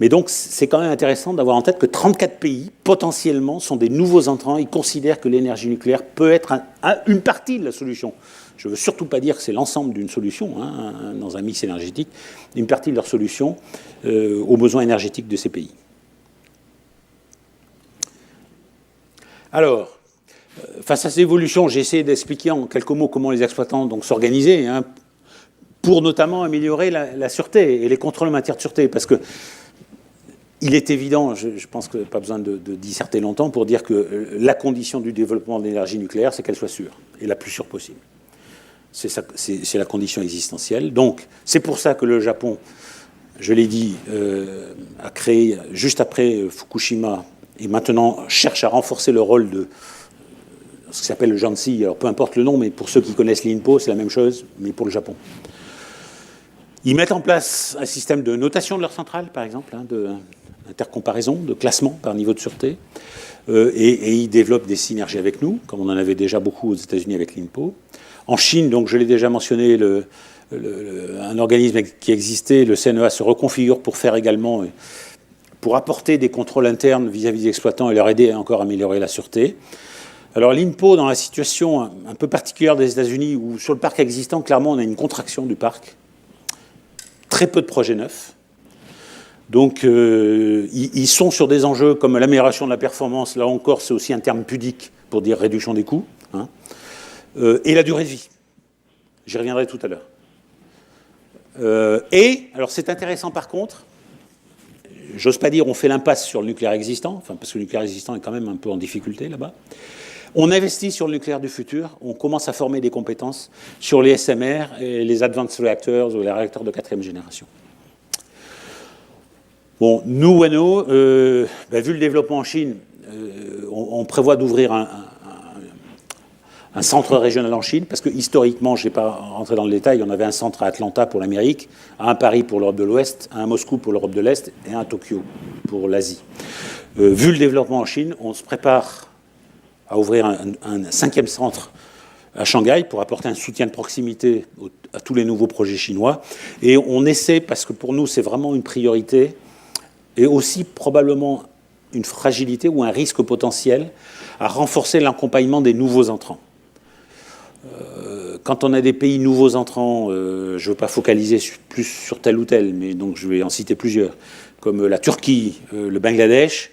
Mais donc, c'est quand même intéressant d'avoir en tête que 34 pays, potentiellement, sont des nouveaux entrants. Ils considèrent que l'énergie nucléaire peut être une partie de la solution. Je ne veux surtout pas dire que c'est l'ensemble d'une solution, hein, dans un mix énergétique, une partie de leur solution aux besoins énergétiques de ces pays. Alors, face à ces évolutions, j'ai essayé d'expliquer en quelques mots comment les exploitants s'organisaient, hein, pour notamment améliorer la sûreté et les contrôles en matière de sûreté. Parce que il est évident, je pense que pas besoin de disserter longtemps pour dire que la condition du développement de l'énergie nucléaire, c'est qu'elle soit sûre, et la plus sûre possible. C'est la condition existentielle. Donc, c'est pour ça que le Japon, je l'ai dit, a créé, juste après Fukushima, et maintenant cherche à renforcer le rôle de ce qui s'appelle le JANSI. Alors, peu importe le nom, mais pour ceux qui connaissent l'INPO, c'est la même chose, mais pour le Japon. Ils mettent en place un système de notation de leur centrale, par exemple, hein, d'intercomparaison, de classement par niveau de sûreté, et ils développent des synergies avec nous, comme on en avait déjà beaucoup aux États-Unis avec l'INPO. En Chine, donc je l'ai déjà mentionné, un organisme qui existait, le CNEA, se reconfigure pour faire également, pour apporter des contrôles internes vis-à-vis des exploitants et leur aider encore à améliorer la sûreté. Alors l'INPO, dans la situation un peu particulière des États-Unis, où sur le parc existant, clairement, on a une contraction du parc, très peu de projets neufs. Donc, ils sont sur des enjeux comme l'amélioration de la performance. Là encore, c'est aussi un terme pudique pour dire réduction des coûts. Hein, et la durée de vie. J'y reviendrai tout à l'heure. Et, alors c'est intéressant par contre, j'ose pas dire on fait l'impasse sur le nucléaire existant, enfin, parce que le nucléaire existant est quand même un peu en difficulté là-bas. On investit sur le nucléaire du futur, on commence à former des compétences sur les SMR et les Advanced Reactors ou les réacteurs de 4e génération. Bon, nous, Wano, vu le développement en Chine, on prévoit d'ouvrir un centre régional en Chine, parce que historiquement, je ne vais pas rentrer dans le détail, on avait un centre à Atlanta pour l'Amérique, un à Paris pour l'Europe de l'Ouest, un à Moscou pour l'Europe de l'Est et un à Tokyo pour l'Asie. Vu le développement en Chine, on se prépare à ouvrir un 5e centre à Shanghai pour apporter un soutien de proximité à tous les nouveaux projets chinois. Et on essaie, parce que pour nous c'est vraiment une priorité, et aussi probablement une fragilité ou un risque potentiel, à renforcer l'accompagnement des nouveaux entrants. Quand on a des pays nouveaux entrants, je ne veux pas focaliser plus sur tel ou tel, mais donc je vais en citer plusieurs, comme la Turquie, le Bangladesh,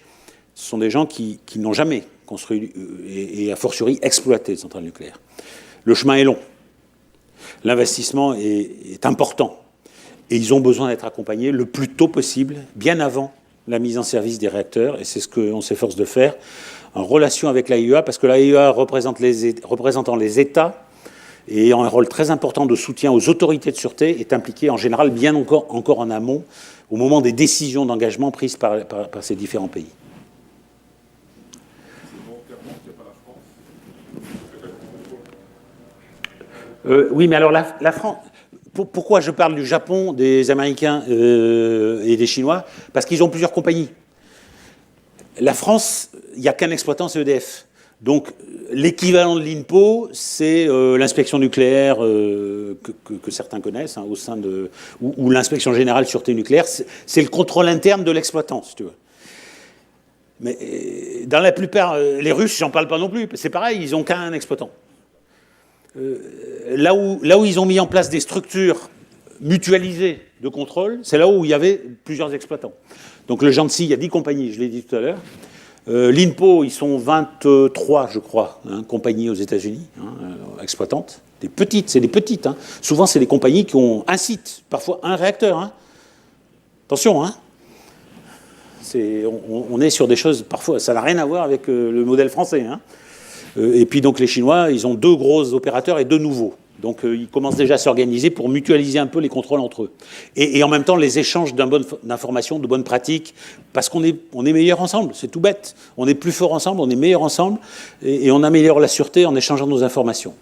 ce sont des gens qui n'ont jamais construit et a fortiori exploité de centrales nucléaires. Le chemin est long, l'investissement est important et ils ont besoin d'être accompagnés le plus tôt possible, bien avant la mise en service des réacteurs, et c'est ce qu'on s'efforce de faire en relation avec l'AIEA, parce que l'AIEA représentant les États et ayant un rôle très important de soutien aux autorités de sûreté, est impliquée en général bien encore en amont, au moment des décisions d'engagement prises par ces différents pays. Oui, mais alors la France... Pourquoi je parle du Japon, des Américains et des Chinois? Parce qu'ils ont plusieurs compagnies. La France, il n'y a qu'un exploitant, c'est EDF. Donc l'équivalent de l'INPO, c'est l'inspection nucléaire que certains connaissent, hein, au sein de... ou l'inspection générale sûreté nucléaire. C'est le contrôle interne de l'exploitant, si tu veux. Mais dans la plupart... les Russes, j'en parle pas non plus. C'est pareil, ils n'ont qu'un exploitant. Là où ils ont mis en place des structures mutualisées de contrôle, c'est là où il y avait plusieurs exploitants. Donc le Jansi, il y a 10 compagnies, je l'ai dit tout à l'heure. L'INPO, ils sont 23, je crois, hein, compagnies aux États-Unis, hein, exploitantes. Des petites, c'est des petites. Hein. Souvent, c'est des compagnies qui ont un site, parfois un réacteur. Hein. Attention, hein. On est sur des choses, parfois, ça n'a rien à voir avec le modèle français. Hein. Et puis donc les Chinois, ils ont 2 gros opérateurs et 2 nouveaux. Donc ils commencent déjà à s'organiser pour mutualiser un peu les contrôles entre eux. Et en même temps les échanges d'informations, de bonnes pratiques, parce qu'on est meilleurs ensemble, c'est tout bête. On est plus forts ensemble, on est meilleurs ensemble, et on améliore la sûreté en échangeant nos informations.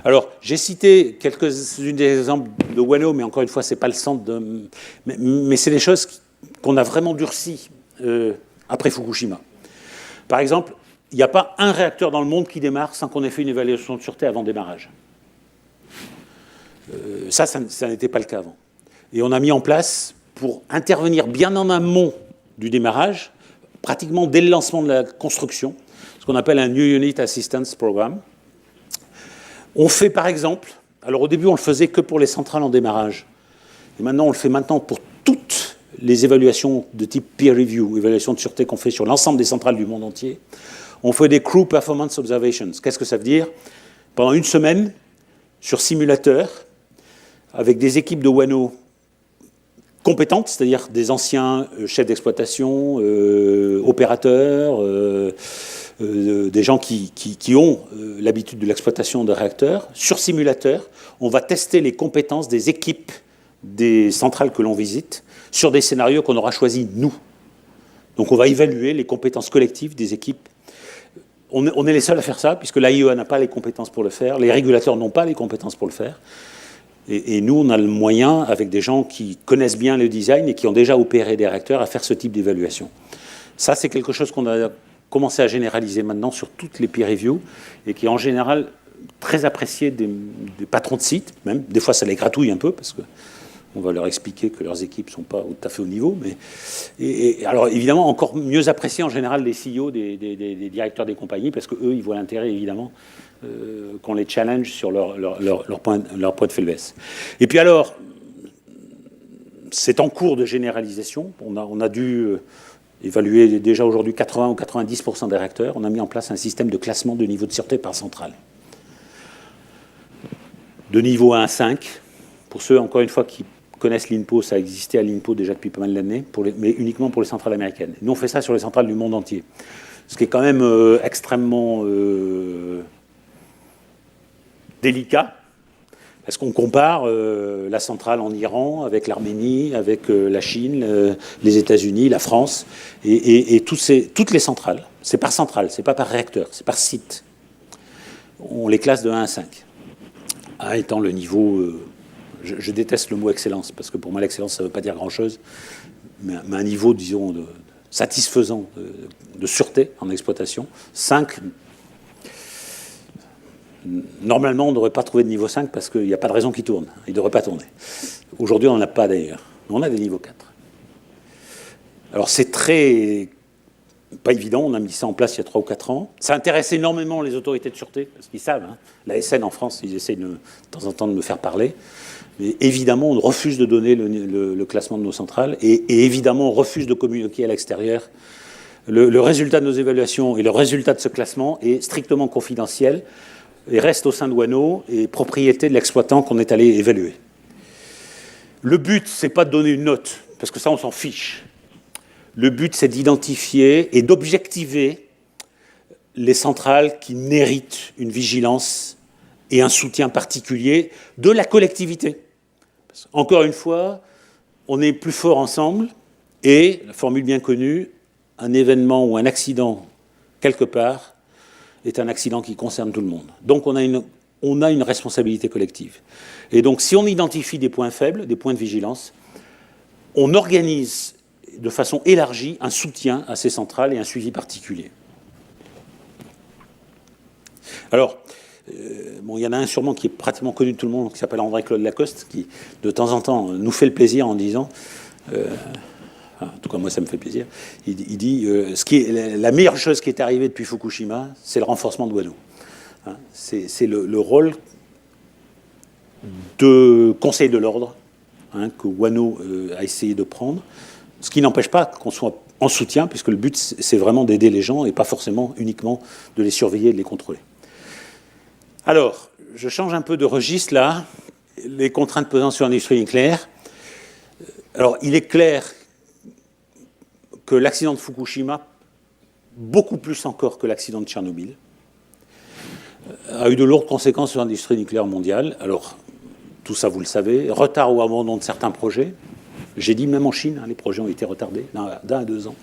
Alors j'ai cité quelques-unes des exemples de Wano, mais encore une fois, c'est pas le centre de... Mais c'est des choses qu'on a vraiment durcies après Fukushima. Par exemple, il n'y a pas un réacteur dans le monde qui démarre sans qu'on ait fait une évaluation de sûreté avant démarrage. Ça n'était pas le cas avant. Et on a mis en place, pour intervenir bien en amont du démarrage, pratiquement dès le lancement de la construction, ce qu'on appelle un New Unit Assistance Program. On fait par exemple, alors au début on le faisait que pour les centrales en démarrage, et maintenant on le fait maintenant pour toutes les évaluations de type peer review, évaluation de sûreté qu'on fait sur l'ensemble des centrales du monde entier. On fait des Crew Performance Observations. Qu'est-ce que ça veut dire? Pendant une semaine, sur simulateur, avec des équipes de Wano compétentes, c'est-à-dire des anciens chefs d'exploitation, opérateurs, des gens qui ont l'habitude de l'exploitation de réacteurs. Sur simulateur, on va tester les compétences des équipes des centrales que l'on visite sur des scénarios qu'on aura choisis nous. Donc on va évaluer les compétences collectives des équipes. On est les seuls à faire ça, puisque l'AIEA n'a pas les compétences pour le faire, les régulateurs n'ont pas les compétences pour le faire. Et nous, on a le moyen, avec des gens qui connaissent bien le design et qui ont déjà opéré des réacteurs, à faire ce type d'évaluation. Ça, c'est quelque chose qu'on a commencé à généraliser maintenant sur toutes les peer reviews, et qui est en général très apprécié des patrons de sites, même. Des fois, ça les gratouille un peu, parce que on va leur expliquer que leurs équipes ne sont pas tout à fait au niveau. Mais, alors, évidemment, encore mieux apprécié en général les CEO, des directeurs des compagnies, parce qu'eux, ils voient l'intérêt, évidemment, qu'on les challenge sur leur point de faiblesse. Et puis alors, c'est en cours de généralisation. On a dû évaluer déjà aujourd'hui 80 ou 90% des réacteurs. On a mis en place un système de classement de niveau de sûreté par centrale. De niveau 1 à 5, pour ceux, encore une fois, qui connaissent l'INPO, ça existait à l'INPO déjà depuis pas mal d'années, mais uniquement pour les centrales américaines. Nous, on fait ça sur les centrales du monde entier. Ce qui est quand même extrêmement délicat, parce qu'on compare la centrale en Iran avec l'Arménie, avec la Chine, les États-Unis, la France, et toutes les centrales. C'est par centrale, c'est pas par réacteur, c'est par site. On les classe de 1 à 5. 1 étant le niveau... je déteste le mot excellence, parce que pour moi, l'excellence, ça ne veut pas dire grand-chose, mais un niveau, disons, satisfaisant de sûreté en exploitation. 5... Normalement, on ne devrait pas trouver de niveau 5 parce qu'il n'y a pas de raison qu'il tourne. Il ne devrait pas tourner. Aujourd'hui, on n'en a pas d'ailleurs. On a des niveaux 4. Alors, c'est pas évident. On a mis ça en place il y a 3 ou 4 ans. Ça intéresse énormément les autorités de sûreté parce qu'ils savent. La SN en France, ils essayent de temps en temps de me faire parler. Mais évidemment, on refuse de donner le classement de nos centrales. Et évidemment, on refuse de communiquer à l'extérieur. Le résultat de nos évaluations et le résultat de ce classement est strictement confidentiel. Et reste au sein de WANO et propriété de l'exploitant qu'on est allé évaluer. Le but, c'est pas de donner une note, parce que ça, on s'en fiche. Le but, c'est d'identifier et d'objectiver les centrales qui méritent une vigilance et un soutien particulier de la collectivité. Encore une fois, on est plus fort ensemble et, la formule bien connue, un événement ou un accident quelque part est un accident qui concerne tout le monde. Donc on a une responsabilité collective. Et donc si on identifie des points faibles, des points de vigilance, on organise de façon élargie un soutien à ces centrales et un suivi particulier. Alors, il y en a un sûrement qui est pratiquement connu de tout le monde, qui s'appelle André-Claude Lacoste, qui de temps en temps nous fait le plaisir en disant... en tout cas, moi, ça me fait plaisir. Il dit la meilleure chose qui est arrivée depuis Fukushima, c'est le renforcement de WANO. C'est le rôle de conseil de l'ordre que WANO a essayé de prendre, ce qui n'empêche pas qu'on soit en soutien, puisque le but, c'est vraiment d'aider les gens et pas forcément uniquement de les surveiller et de les contrôler. Alors, je change un peu de registre là. Les contraintes pesant sur l'industrie nucléaire. Alors, il est clair que l'accident de Fukushima, beaucoup plus encore que l'accident de Tchernobyl, a eu de lourdes conséquences sur l'industrie nucléaire mondiale. Alors, tout ça, vous le savez. Retard ou abandon de certains projets. J'ai dit même en Chine, les projets ont été retardés d'1 à 2 ans.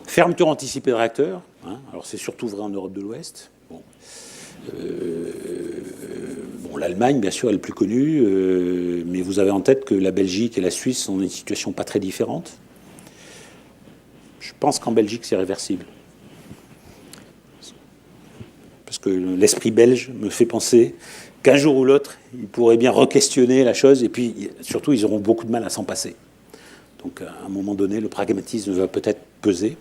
Fermeture anticipée de réacteurs. Alors, c'est surtout vrai en Europe de l'Ouest. L'Allemagne, bien sûr, est le plus connue, mais vous avez en tête que la Belgique et la Suisse sont dans une situation pas très différente. Je pense qu'en Belgique, c'est réversible. Parce que l'esprit belge me fait penser qu'un jour ou l'autre, ils pourraient bien re-questionner la chose, et puis surtout, ils auront beaucoup de mal à s'en passer. Donc, à un moment donné, le pragmatisme va peut-être peser.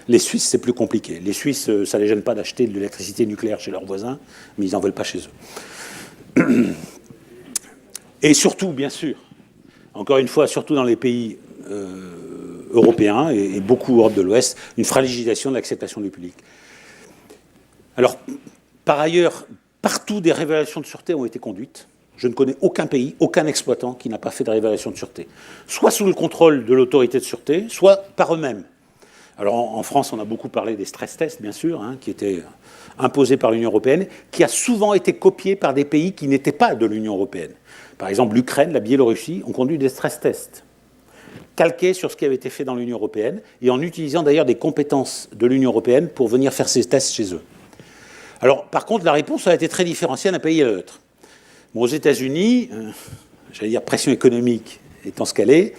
Les Suisses, c'est plus compliqué. Les Suisses, ça ne les gêne pas d'acheter de l'électricité nucléaire chez leurs voisins, mais ils n'en veulent pas chez eux. Et surtout, bien sûr, encore une fois, surtout dans les pays européens et beaucoup Europe de l'Ouest, une fragilisation de l'acceptation du public. Alors, par ailleurs, partout des révélations de sûreté ont été conduites. Je ne connais aucun pays, aucun exploitant qui n'a pas fait de révélation de sûreté. Soit sous le contrôle de l'autorité de sûreté, soit par eux-mêmes. Alors en France, on a beaucoup parlé des stress tests, bien sûr, qui étaient imposés par l'Union européenne, qui a souvent été copié par des pays qui n'étaient pas de l'Union européenne. Par exemple, l'Ukraine, la Biélorussie ont conduit des stress tests, calqués sur ce qui avait été fait dans l'Union européenne, et en utilisant d'ailleurs des compétences de l'Union européenne pour venir faire ces tests chez eux. Alors, par contre, la réponse a été très différenciée d'un pays à l'autre. Bon, aux États-Unis, j'allais dire pression économique étant ce qu'elle est,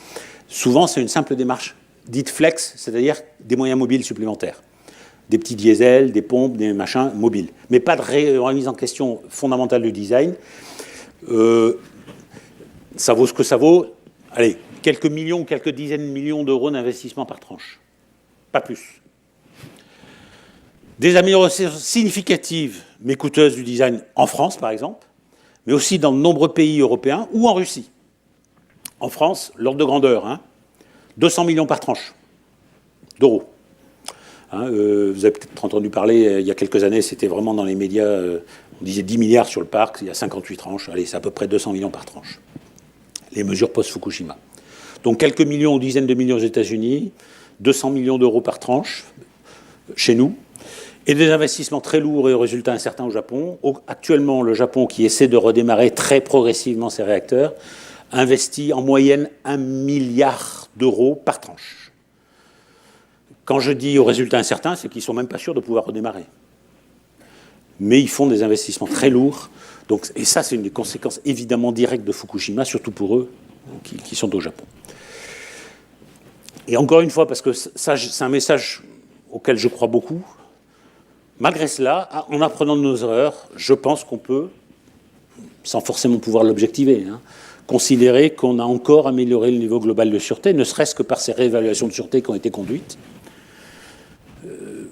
souvent c'est une simple démarche dite flex, c'est-à-dire des moyens mobiles supplémentaires. Des petits diesels, des pompes, des machins mobiles. Mais pas de remise en question fondamentale du design. Ça vaut ce que ça vaut. Allez, quelques millions, quelques dizaines de millions d'euros d'investissement par tranche. Pas plus. Des améliorations significatives, mais coûteuses du design en France, par exemple, mais aussi dans de nombreux pays européens ou en Russie. En France, l'ordre de grandeur, 200 millions par tranche d'euros. Vous avez peut-être entendu parler, il y a quelques années, c'était vraiment dans les médias, on disait 10 milliards sur le parc, il y a 58 tranches, allez, c'est à peu près 200 millions par tranche. les mesures post-Fukushima. Donc quelques millions ou dizaines de millions aux États-Unis, 200 millions d'euros par tranche chez nous, et des investissements très lourds et aux résultats incertains au Japon. Actuellement, le Japon, qui essaie de redémarrer très progressivement ses réacteurs, investit en moyenne 1 milliard d'euros par tranche. Quand je dis aux résultats incertains, c'est qu'ils ne sont même pas sûrs de pouvoir redémarrer. Mais ils font des investissements très lourds. Donc, et ça, c'est une des conséquences évidemment directes de Fukushima, surtout pour eux qui sont au Japon. Et encore une fois, parce que ça, c'est un message auquel je crois beaucoup, malgré cela, en apprenant de nos erreurs, je pense qu'on peut, sans forcément pouvoir l'objectiver, considérer qu'on a encore amélioré le niveau global de sûreté, ne serait-ce que par ces réévaluations de sûreté qui ont été conduites,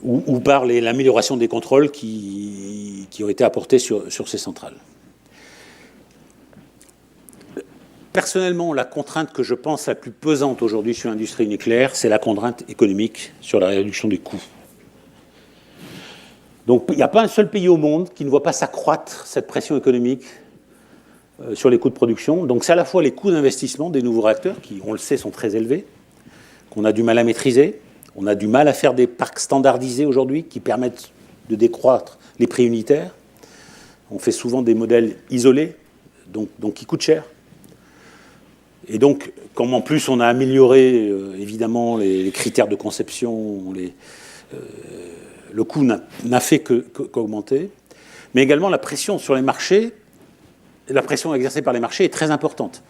ou par l'amélioration des contrôles qui ont été apportés sur ces centrales. Personnellement, la contrainte que je pense la plus pesante aujourd'hui sur l'industrie nucléaire, c'est la contrainte économique sur la réduction des coûts. Donc il n'y a pas un seul pays au monde qui ne voit pas s'accroître cette pression économique sur les coûts de production. Donc c'est à la fois les coûts d'investissement des nouveaux réacteurs, qui, on le sait, sont très élevés, qu'on a du mal à maîtriser. On a du mal à faire des parcs standardisés aujourd'hui qui permettent de décroître les prix unitaires. On fait souvent des modèles isolés, donc qui coûtent cher. Et donc, comme en plus on a amélioré évidemment les critères de conception, le coût n'a fait qu'augmenter, mais également la pression sur les marchés, la pression exercée par les marchés est très importante.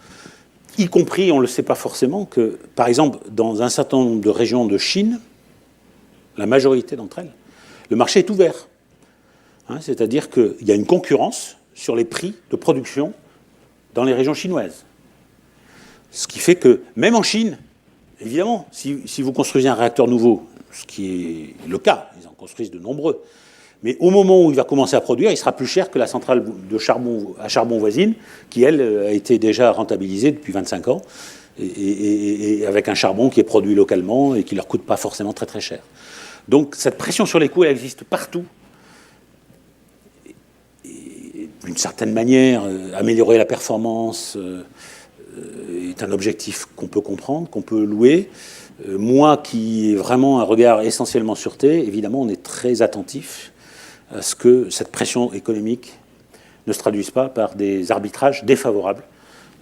Y compris, on ne le sait pas forcément, que, par exemple, dans un certain nombre de régions de Chine, la majorité d'entre elles, le marché est ouvert. C'est-à-dire qu'il y a une concurrence sur les prix de production dans les régions chinoises. Ce qui fait que, même en Chine, évidemment, si vous construisez un réacteur nouveau, ce qui est le cas, ils en construisent de nombreux, mais au moment où il va commencer à produire, il sera plus cher que la centrale à charbon voisine, qui, elle, a été déjà rentabilisée depuis 25 ans, et avec un charbon qui est produit localement et qui ne leur coûte pas forcément très très cher. Donc cette pression sur les coûts, elle existe partout. Et d'une certaine manière, améliorer la performance est un objectif qu'on peut comprendre, qu'on peut louer. Moi, qui ai vraiment un regard essentiellement sûreté, évidemment, on est très attentif à ce que cette pression économique ne se traduise pas par des arbitrages défavorables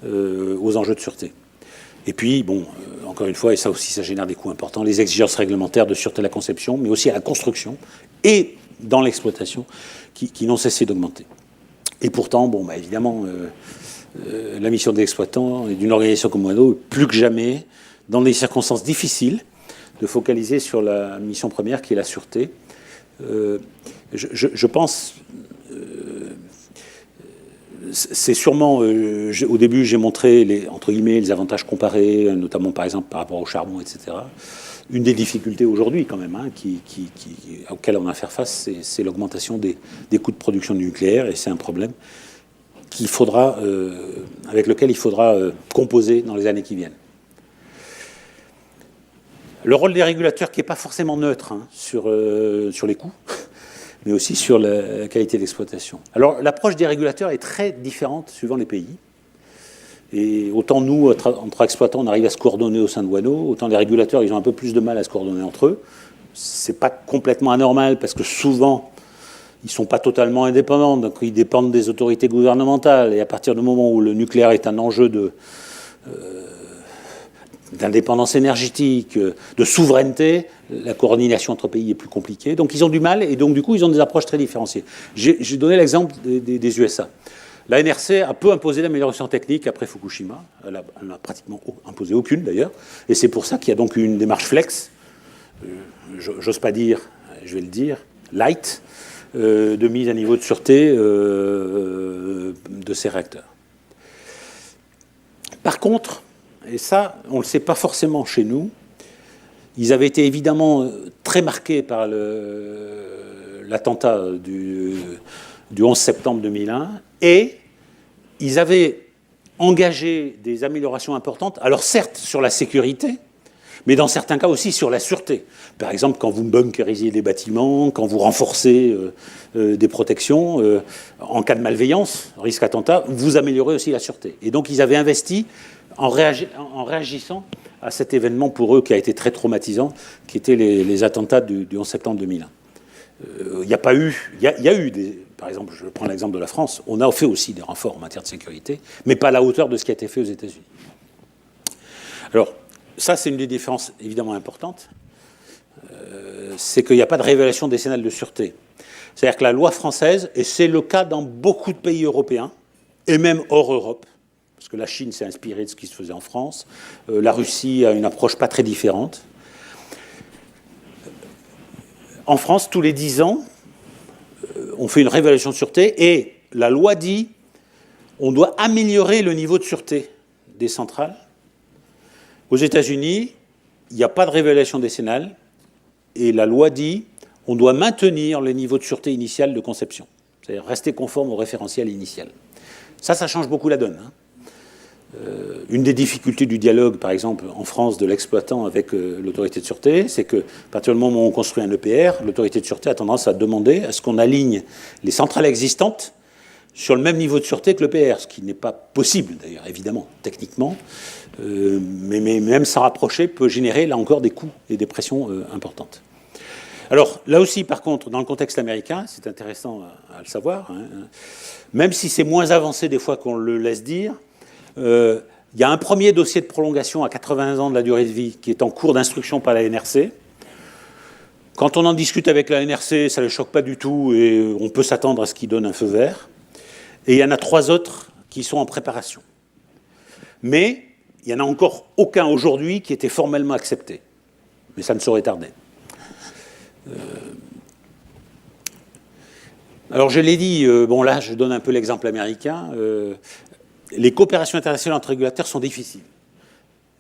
aux enjeux de sûreté. Et puis, bon, encore une fois, et ça aussi, ça génère des coûts importants, les exigences réglementaires de sûreté de la conception, mais aussi à la construction et dans l'exploitation, qui n'ont cessé d'augmenter. Et pourtant, bon, bah, évidemment, la mission des exploitants et d'une organisation comme Wano, plus que jamais, dans des circonstances difficiles, de focaliser sur la mission première, qui est la sûreté. Je pense, c'est sûrement, au début j'ai montré entre guillemets les avantages comparés, notamment par exemple par rapport au charbon, etc. Une des difficultés aujourd'hui quand même, auxquelles on a à faire face, c'est l'augmentation des coûts de production du nucléaire, et c'est un problème avec lequel il faudra composer dans les années qui viennent. Le rôle des régulateurs qui n'est pas forcément neutre sur les coûts, mais aussi sur la qualité d'exploitation. Alors l'approche des régulateurs est très différente suivant les pays. Et autant nous, entre exploitants, on arrive à se coordonner au sein de Wano, autant les régulateurs, ils ont un peu plus de mal à se coordonner entre eux. C'est pas complètement anormal, parce que souvent, ils ne sont pas totalement indépendants, donc ils dépendent des autorités gouvernementales. Et à partir du moment où le nucléaire est un enjeu d'indépendance énergétique, de souveraineté, la coordination entre pays est plus compliquée. Donc ils ont du mal, et donc du coup ils ont des approches très différenciées. J'ai donné l'exemple des USA. La NRC a peu imposé d'amélioration technique après Fukushima. Elle n'a pratiquement imposé aucune d'ailleurs. Et c'est pour ça qu'il y a donc une démarche flex, j'ose pas dire, je vais le dire, light, de mise à niveau de sûreté de ces réacteurs. Par contre, et ça, on ne le sait pas forcément chez nous, ils avaient été évidemment très marqués par l'attentat du 11 septembre 2001, et ils avaient engagé des améliorations importantes, alors certes sur la sécurité, mais dans certains cas aussi sur la sûreté. Par exemple, quand vous bunkerisiez des bâtiments, quand vous renforcez des protections, en cas de malveillance, risque attentat, vous améliorez aussi la sûreté. Et donc ils avaient investi en réagissant à cet événement pour eux qui a été très traumatisant, qui étaient les attentats du 11 septembre 2001. Il y a eu des... Par exemple, je prends l'exemple de la France, on a fait aussi des renforts en matière de sécurité, mais pas à la hauteur de ce qui a été fait aux États-Unis. Alors, ça, c'est une des différences évidemment importantes. C'est qu'il n'y a pas de révélation décennale de sûreté. C'est-à-dire que la loi française, et c'est le cas dans beaucoup de pays européens, et même hors Europe, parce que la Chine s'est inspirée de ce qui se faisait en France, la Russie a une approche pas très différente. En France, tous les 10 ans, on fait une révélation de sûreté, et la loi dit on doit améliorer le niveau de sûreté des centrales. Aux États-Unis, il n'y a pas de révélation décennale, et la loi dit on doit maintenir le niveau de sûreté initial de conception, c'est-à-dire rester conforme au référentiel initial. Ça change beaucoup la donne. Une des difficultés du dialogue, par exemple, en France, de l'exploitant avec l'autorité de sûreté, c'est qu'à partir du moment où on construit un EPR, l'autorité de sûreté a tendance à demander à ce qu'on aligne les centrales existantes sur le même niveau de sûreté que l'EPR, ce qui n'est pas possible, d'ailleurs, évidemment, techniquement, mais même s'en rapprocher peut générer, là encore, des coûts et des pressions importantes. Alors, là aussi, par contre, dans le contexte américain, c'est intéressant à le savoir, même si c'est moins avancé des fois qu'on le laisse dire, il y a un premier dossier de prolongation à 80 ans de la durée de vie qui est en cours d'instruction par la NRC. Quand on en discute avec la NRC, ça ne les choque pas du tout et on peut s'attendre à ce qu'ils donnent un feu vert. Et il y en a 3 autres qui sont en préparation. Mais il n'y en a encore aucun aujourd'hui qui était formellement accepté. Mais ça ne saurait tarder. Alors je l'ai dit, bon là je donne un peu l'exemple américain, les coopérations internationales entre régulateurs sont difficiles.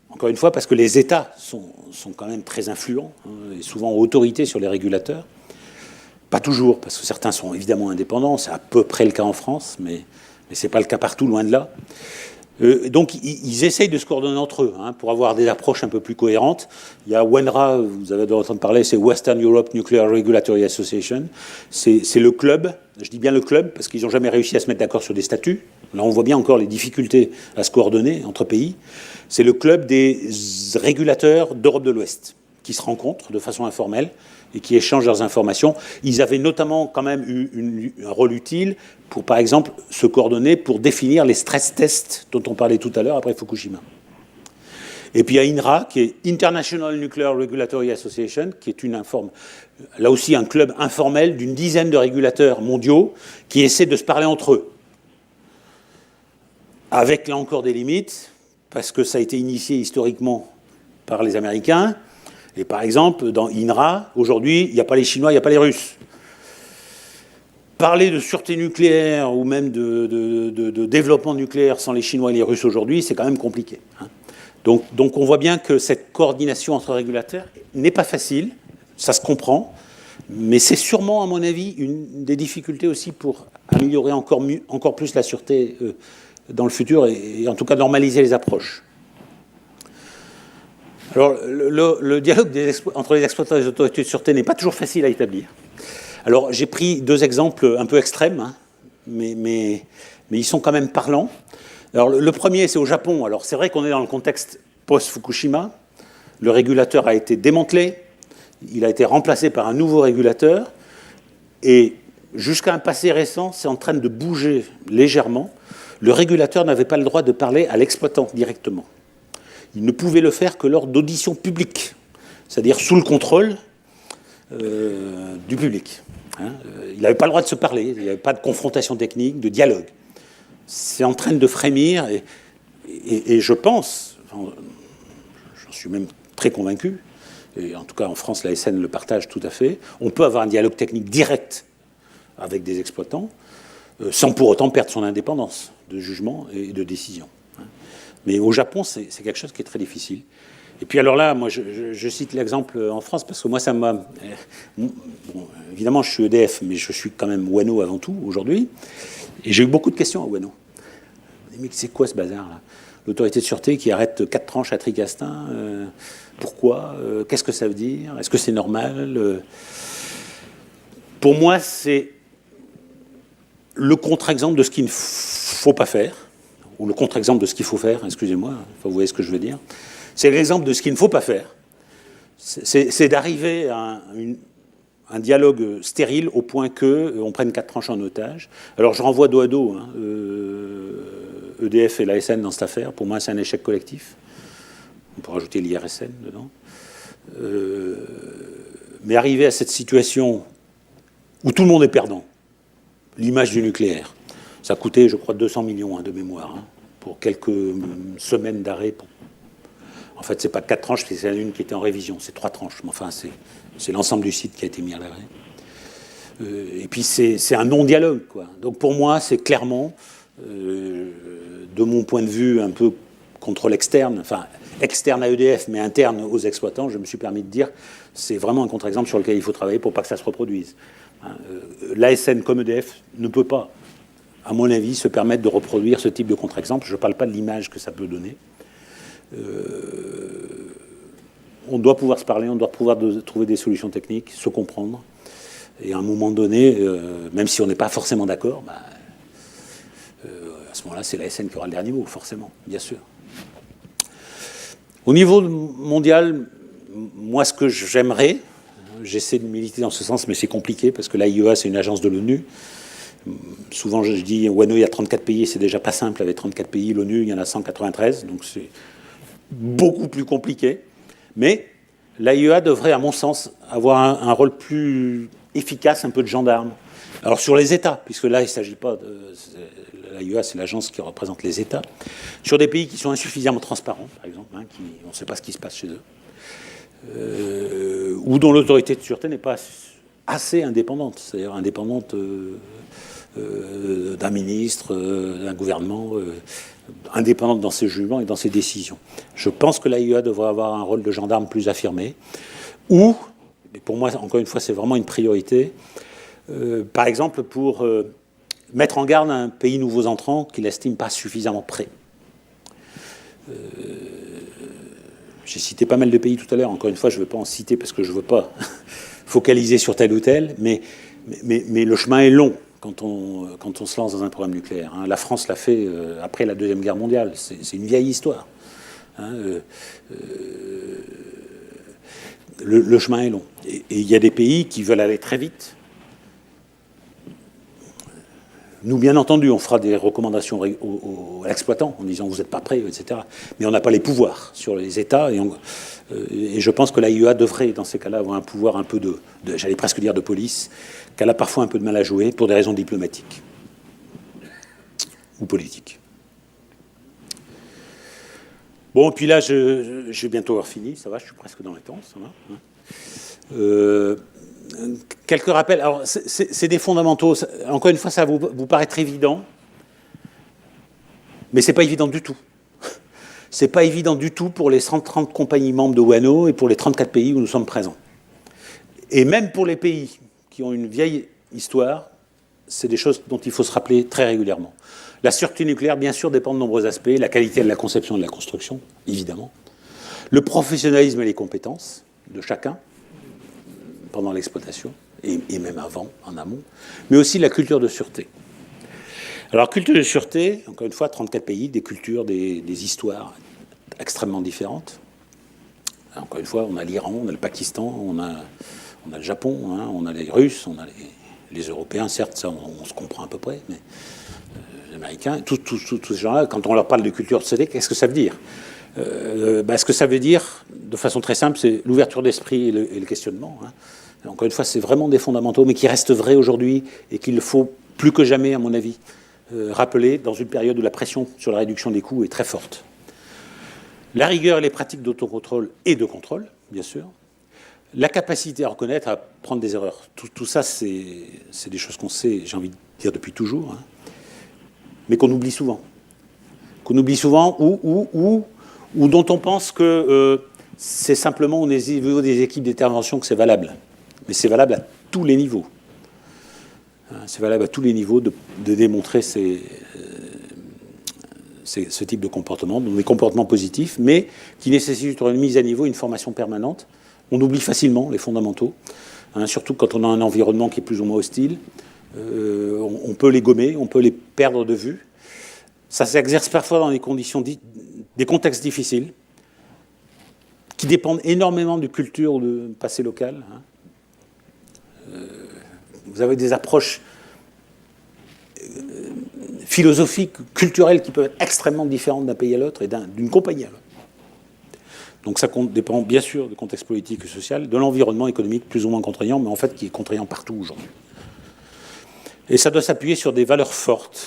Encore une fois parce que les États sont quand même très influents, et souvent autorité sur les régulateurs. Pas toujours, parce que certains sont évidemment indépendants, c'est à peu près le cas en France, mais ce n'est pas le cas partout, loin de là. Donc ils essayent de se coordonner entre eux pour avoir des approches un peu plus cohérentes. Il y a WENRA, vous avez entendu parler, c'est Western Europe Nuclear Regulatory Association. C'est le club, je dis bien le club, parce qu'ils n'ont jamais réussi à se mettre d'accord sur des statuts. Là on voit bien encore les difficultés à se coordonner entre pays. C'est le club des régulateurs d'Europe de l'Ouest qui se rencontrent de façon informelle et qui échangent leurs informations. Ils avaient notamment quand même eu un rôle utile pour, par exemple, se coordonner pour définir les stress tests dont on parlait tout à l'heure après Fukushima. Et puis il y a INRA, qui est International Nuclear Regulatory Association, qui est là aussi un club informel d'une dizaine de régulateurs mondiaux qui essaient de se parler entre eux. Avec là encore des limites, parce que ça a été initié historiquement par les Américains. Et par exemple, dans INRA, aujourd'hui, il n'y a pas les Chinois, il n'y a pas les Russes. Parler de sûreté nucléaire ou même de développement nucléaire sans les Chinois et les Russes aujourd'hui, c'est quand même compliqué. Donc on voit bien que cette coordination entre régulateurs n'est pas facile, ça se comprend, mais c'est sûrement, à mon avis, une des difficultés aussi pour améliorer encore plus la sûreté dans le futur et en tout cas normaliser les approches. Alors, le dialogue entre les exploitants et les autorités de sûreté n'est pas toujours facile à établir. Alors, j'ai pris 2 exemples un peu extrêmes, mais ils sont quand même parlants. Alors, le premier, c'est au Japon. Alors, c'est vrai qu'on est dans le contexte post-Fukushima. Le régulateur a été démantelé. Il a été remplacé par un nouveau régulateur. Et jusqu'à un passé récent, c'est en train de bouger légèrement. Le régulateur n'avait pas le droit de parler à l'exploitant directement. Il ne pouvait le faire que lors d'auditions publiques, c'est-à-dire sous le contrôle du public. Il n'avait pas le droit de se parler, il n'y avait pas de confrontation technique, de dialogue. C'est en train de frémir et je pense, j'en suis même très convaincu, et en tout cas en France la SN le partage tout à fait, on peut avoir un dialogue technique direct avec des exploitants sans pour autant perdre son indépendance de jugement et de décision. Mais au Japon, c'est quelque chose qui est très difficile. Et puis alors là, moi, je cite l'exemple en France, parce que moi, ça m'a... Bon, évidemment, je suis EDF, mais je suis quand même Ueno avant tout, aujourd'hui. Et j'ai eu beaucoup de questions à Ueno. Mais c'est quoi ce bazar-là? L'autorité de sûreté qui arrête 4 tranches à Tricastin, pourquoi? Qu'est-ce que ça veut dire? Est-ce que c'est normal? Pour moi, c'est le contre-exemple de ce qu'il ne faut pas faire. ou le contre-exemple de ce qu'il faut faire, excusez-moi, vous voyez ce que je veux dire. C'est l'exemple de ce qu'il ne faut pas faire. C'est d'arriver à un dialogue stérile au point qu'on prenne 4 tranches en otage. Alors je renvoie dos à dos EDF et l'ASN dans cette affaire. Pour moi, c'est un échec collectif. On peut rajouter l'IRSN dedans. Mais arriver à cette situation où tout le monde est perdant, l'image du nucléaire, ça a coûté, je crois, 200 millions de mémoire, pour quelques semaines d'arrêt. En fait, c'est pas 4 tranches, c'est une qui était en révision, c'est 3 tranches. Mais enfin, c'est l'ensemble du site qui a été mis à l'arrêt. Et puis, c'est un non-dialogue, quoi. Donc, pour moi, c'est clairement, de mon point de vue, un peu contrôle externe, enfin, externe à EDF, mais interne aux exploitants, je me suis permis de dire, c'est vraiment un contre-exemple sur lequel il faut travailler pour pas que ça se reproduise. L'ASN comme EDF ne peut pas, à mon avis, se permettre de reproduire ce type de contre-exemple. Je ne parle pas de l'image que ça peut donner. On doit pouvoir se parler, on doit pouvoir trouver des solutions techniques, se comprendre. Et à un moment donné, même si on n'est pas forcément d'accord, à ce moment-là, c'est l'ASN qui aura le dernier mot, forcément, bien sûr. Au niveau mondial, moi, ce que j'aimerais, j'essaie de militer dans ce sens, mais c'est compliqué, parce que l'AIEA, c'est une agence de l'ONU. Souvent, je dis, WANO, il y a 34 pays, c'est déjà pas simple avec 34 pays. L'ONU, il y en a 193, donc c'est beaucoup plus compliqué. Mais l'AIEA devrait, à mon sens, avoir un rôle plus efficace, un peu de gendarme. Alors, sur les États, puisque là, il ne s'agit pas de... L'AIEA, c'est l'agence qui représente les États. Sur des pays qui sont insuffisamment transparents, par exemple, on ne sait pas ce qui se passe chez eux, ou dont l'autorité de sûreté n'est pas assez indépendante, c'est-à-dire indépendante d'un ministre, d'un gouvernement, indépendante dans ses jugements et dans ses décisions. Je pense que l'AIEA devrait avoir un rôle de gendarme plus affirmé, ou, et pour moi, encore une fois, c'est vraiment une priorité, par exemple, pour mettre en garde un pays nouveau entrant qu'il n'estime pas suffisamment prêt. J'ai cité pas mal de pays tout à l'heure. Encore une fois, je ne veux pas en citer parce que je ne veux pas focaliser sur tel ou tel, mais le chemin est long quand on se lance dans un programme nucléaire. La France l'a fait après la Deuxième Guerre mondiale. C'est une vieille histoire. Le chemin est long. Et il y a des pays qui veulent aller très vite. Nous, bien entendu, on fera des recommandations à l'exploitant en disant vous n'êtes pas prêts, etc. Mais on n'a pas les pouvoirs sur les États. Et je pense que l'AIEA devrait, dans ces cas-là, avoir un pouvoir un peu j'allais presque dire de police, qu'elle a parfois un peu de mal à jouer pour des raisons diplomatiques ou politiques. Bon, et puis là, je vais bientôt avoir fini. Ça va, je suis presque dans les temps. Ça va, quelques rappels. Alors, c'est des fondamentaux. Encore une fois, ça va vous paraître évident, mais c'est pas évident du tout. C'est pas évident du tout pour les 130 compagnies membres de WANO et pour les 34 pays où nous sommes présents. Et même pour les pays qui ont une vieille histoire, c'est des choses dont il faut se rappeler très régulièrement. La sûreté nucléaire, bien sûr, dépend de nombreux aspects. La qualité de la conception et de la construction, évidemment. Le professionnalisme et les compétences de chacun pendant l'exploitation, et même avant, en amont, mais aussi la culture de sûreté. Alors, culture de sûreté, encore une fois, 34 pays, des cultures, des histoires extrêmement différentes. Alors, encore une fois, on a l'Iran, on a le Pakistan, on a le Japon, on a les Russes, on a les Européens, certes, ça, on se comprend à peu près, mais les Américains, tous ces gens-là, quand on leur parle de culture de sûreté, qu'est-ce que ça veut dire ? Ce que ça veut dire, de façon très simple, c'est l'ouverture d'esprit et le questionnement. Encore une fois, c'est vraiment des fondamentaux, mais qui restent vrais aujourd'hui et qu'il faut plus que jamais, à mon avis, rappeler dans une période où la pression sur la réduction des coûts est très forte. La rigueur et les pratiques d'autocontrôle et de contrôle, bien sûr. La capacité à reconnaître, à prendre des erreurs. Tout ça, c'est des choses qu'on sait, j'ai envie de dire, depuis toujours, mais qu'on oublie souvent. Qu'on oublie souvent ou dont on pense que c'est simplement au niveau des équipes d'intervention que c'est valable. Mais c'est valable à tous les niveaux. C'est valable à tous les niveaux de démontrer ce type de comportement, donc des comportements positifs, mais qui nécessitent une mise à niveau, une formation permanente. On oublie facilement les fondamentaux, surtout quand on a un environnement qui est plus ou moins hostile. On peut les gommer, on peut les perdre de vue. Ça s'exerce parfois dans des conditions, des contextes difficiles, qui dépendent énormément de culture ou de passé local. Vous avez des approches philosophiques, culturelles qui peuvent être extrêmement différentes d'un pays à l'autre et d'une compagnie à l'autre. Donc ça dépend bien sûr du contexte politique et social, de l'environnement économique plus ou moins contraignant, mais en fait qui est contraignant partout aujourd'hui. Et ça doit s'appuyer sur des valeurs fortes.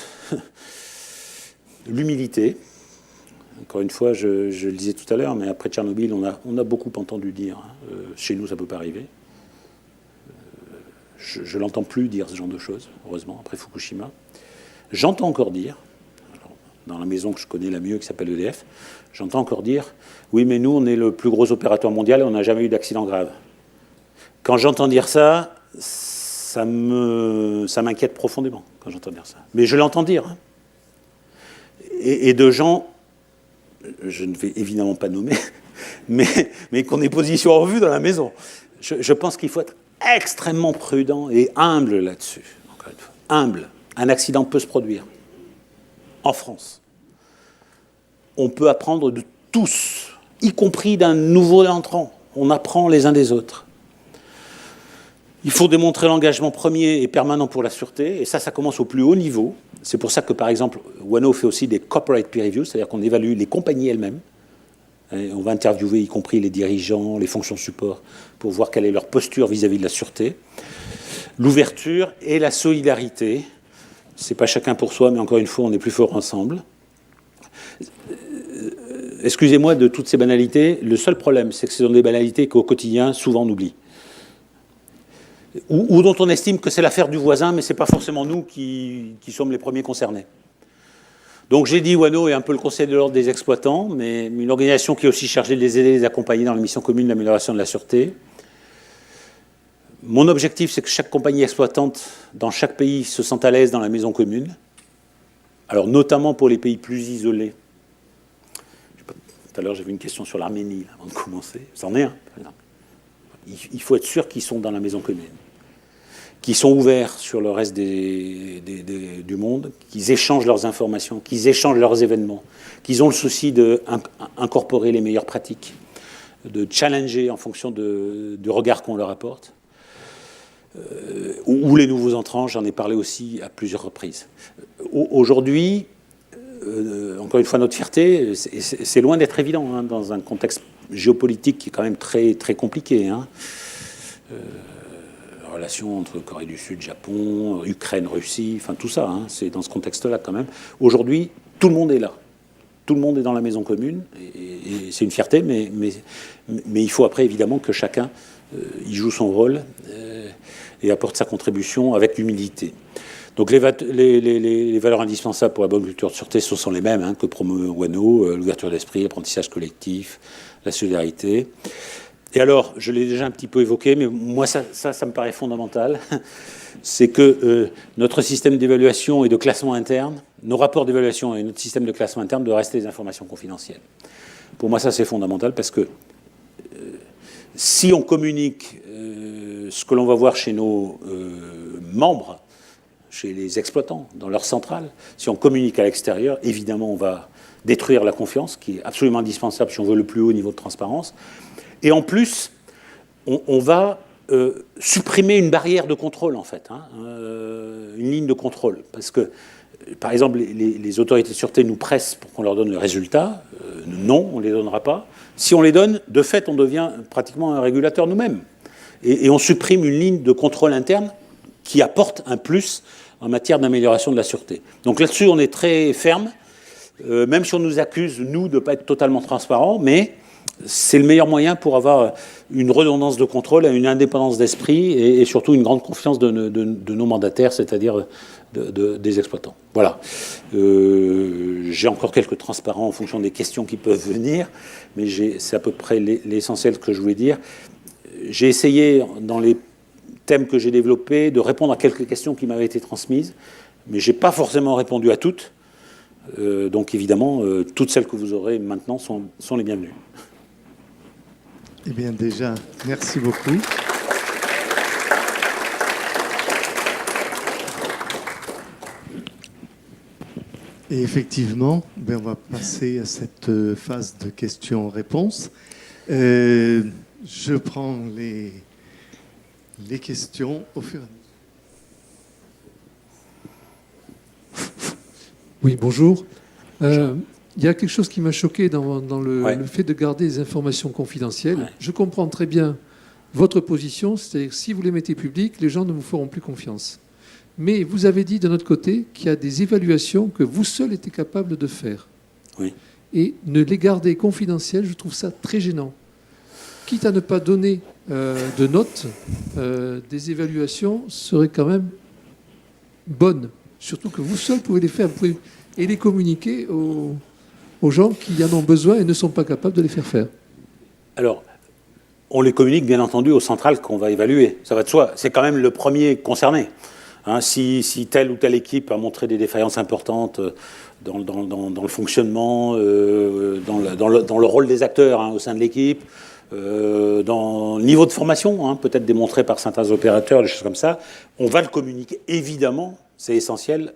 L'humilité. Encore une fois, je le disais tout à l'heure, mais après Tchernobyl, on a beaucoup entendu dire, chez nous ça ne peut pas arriver. Je ne l'entends plus dire ce genre de choses, heureusement, après Fukushima. J'entends encore dire, alors, dans la maison que je connais la mieux, qui s'appelle EDF, j'entends encore dire, oui, mais nous, on est le plus gros opérateur mondial et on n'a jamais eu d'accident grave. Quand j'entends dire ça, ça m'inquiète profondément, quand j'entends dire ça. Mais je l'entends dire. Hein. Et de gens, je ne vais évidemment pas nommer, mais qu'on ait position en revue dans la maison. Je pense qu'il faut être extrêmement prudent et humble là-dessus. Encore une fois. Humble. Un accident peut se produire. En France. On peut apprendre de tous, y compris d'un nouveau entrant. On apprend les uns des autres. Il faut démontrer l'engagement premier et permanent pour la sûreté, et ça commence au plus haut niveau. C'est pour ça que, par exemple, Wano fait aussi des corporate peer reviews, c'est-à-dire qu'on évalue les compagnies elles-mêmes. Et on va interviewer y compris les dirigeants, les fonctions support, pour voir quelle est leur posture vis-à-vis de la sûreté. L'ouverture et la solidarité. C'est pas chacun pour soi, mais encore une fois, on est plus fort ensemble. Excusez-moi de toutes ces banalités. Le seul problème, c'est que ce sont des banalités qu'au quotidien, souvent, on oublie. Ou dont on estime que c'est l'affaire du voisin, mais ce n'est pas forcément nous qui sommes les premiers concernés. Donc j'ai dit, Wano est un peu le conseil de l'ordre des exploitants, mais une organisation qui est aussi chargée de les aider, les accompagner dans la mission commune d'amélioration de la sûreté. Mon objectif, c'est que chaque compagnie exploitante dans chaque pays se sente à l'aise dans la maison commune. Alors notamment pour les pays plus isolés. Tout à l'heure, j'avais une question sur l'Arménie, avant de commencer. C'en est un, par exemple. Il faut être sûr qu'ils sont dans la maison commune, qu'ils sont ouverts sur le reste du monde, qu'ils échangent leurs informations, qu'ils échangent leurs événements, qu'ils ont le souci d'incorporer les meilleures pratiques, de challenger en fonction du regard qu'on leur apporte. Ou les nouveaux entrants, j'en ai parlé aussi à plusieurs reprises. Aujourd'hui, encore une fois, notre fierté, c'est loin d'être évident hein, dans un contexte géopolitique qui est quand même très, très compliqué. Hein. Relations entre Corée du Sud, Japon, Ukraine, Russie, enfin tout ça, hein, c'est dans ce contexte-là quand même. Aujourd'hui, tout le monde est là. Tout le monde est dans la maison commune, et c'est une fierté, mais il faut après évidemment que chacun y joue son rôle et apporte sa contribution avec humilité. Donc les valeurs indispensables pour la bonne culture de sûreté, ce sont les mêmes hein, que promeut Wano, l'ouverture d'esprit, l'apprentissage collectif, la solidarité. Et alors, je l'ai déjà un petit peu évoqué, mais moi ça me paraît fondamental, c'est que notre système d'évaluation et de classement interne, nos rapports d'évaluation et notre système de classement interne doivent rester des informations confidentielles. Pour moi, ça c'est fondamental parce que si on communique ce que l'on va voir chez nos membres, chez les exploitants, dans leur centrale, si on communique à l'extérieur, évidemment, on va détruire la confiance, qui est absolument indispensable si on veut le plus haut niveau de transparence. Et en plus, on va supprimer une barrière de contrôle, en fait, hein, une ligne de contrôle. Parce que, par exemple, les autorités de sûreté nous pressent pour qu'on leur donne le résultat. Non, on ne les donnera pas. Si on les donne, de fait, on devient pratiquement un régulateur nous-mêmes. Et on supprime une ligne de contrôle interne qui apporte un plus en matière d'amélioration de la sûreté. Donc là-dessus, on est très ferme, même si on nous accuse, nous, de ne pas être totalement transparents, mais c'est le meilleur moyen pour avoir une redondance de contrôle, une indépendance d'esprit et surtout une grande confiance de nos mandataires, c'est-à-dire des exploitants. Voilà. J'ai encore quelques transparents en fonction des questions qui peuvent venir, mais c'est à peu près l'essentiel que je voulais dire. J'ai essayé, dans les thèmes que j'ai développés, de répondre à quelques questions qui m'avaient été transmises, mais je n'ai pas forcément répondu à toutes. Donc évidemment, toutes celles que vous aurez maintenant sont les bienvenues. Eh bien déjà, merci beaucoup. Et effectivement, on va passer à cette phase de questions-réponses. Je prends les questions au fur et à mesure. Oui, bonjour. Il y a quelque chose qui m'a choqué dans le fait de garder des informations confidentielles. Ouais. Je comprends très bien votre position, c'est-à-dire que si vous les mettez publiques, les gens ne vous feront plus confiance. Mais vous avez dit de notre côté qu'il y a des évaluations que vous seul étiez capable de faire. Oui. Et ne les garder confidentielles, je trouve ça très gênant. Quitte à ne pas donner de notes, des évaluations seraient quand même bonnes. Surtout que vous seul pouvez les faire, et les communiquer aux gens qui en ont besoin et ne sont pas capables de les faire faire. Alors, on les communique bien entendu au central qu'on va évaluer. Ça va de soi. C'est quand même le premier concerné. Hein, si telle ou telle équipe a montré des défaillances importantes dans le fonctionnement, dans le rôle des acteurs au sein de l'équipe, dans le niveau de formation, peut-être démontré par certains opérateurs, des choses comme ça, on va le communiquer. Évidemment, c'est essentiel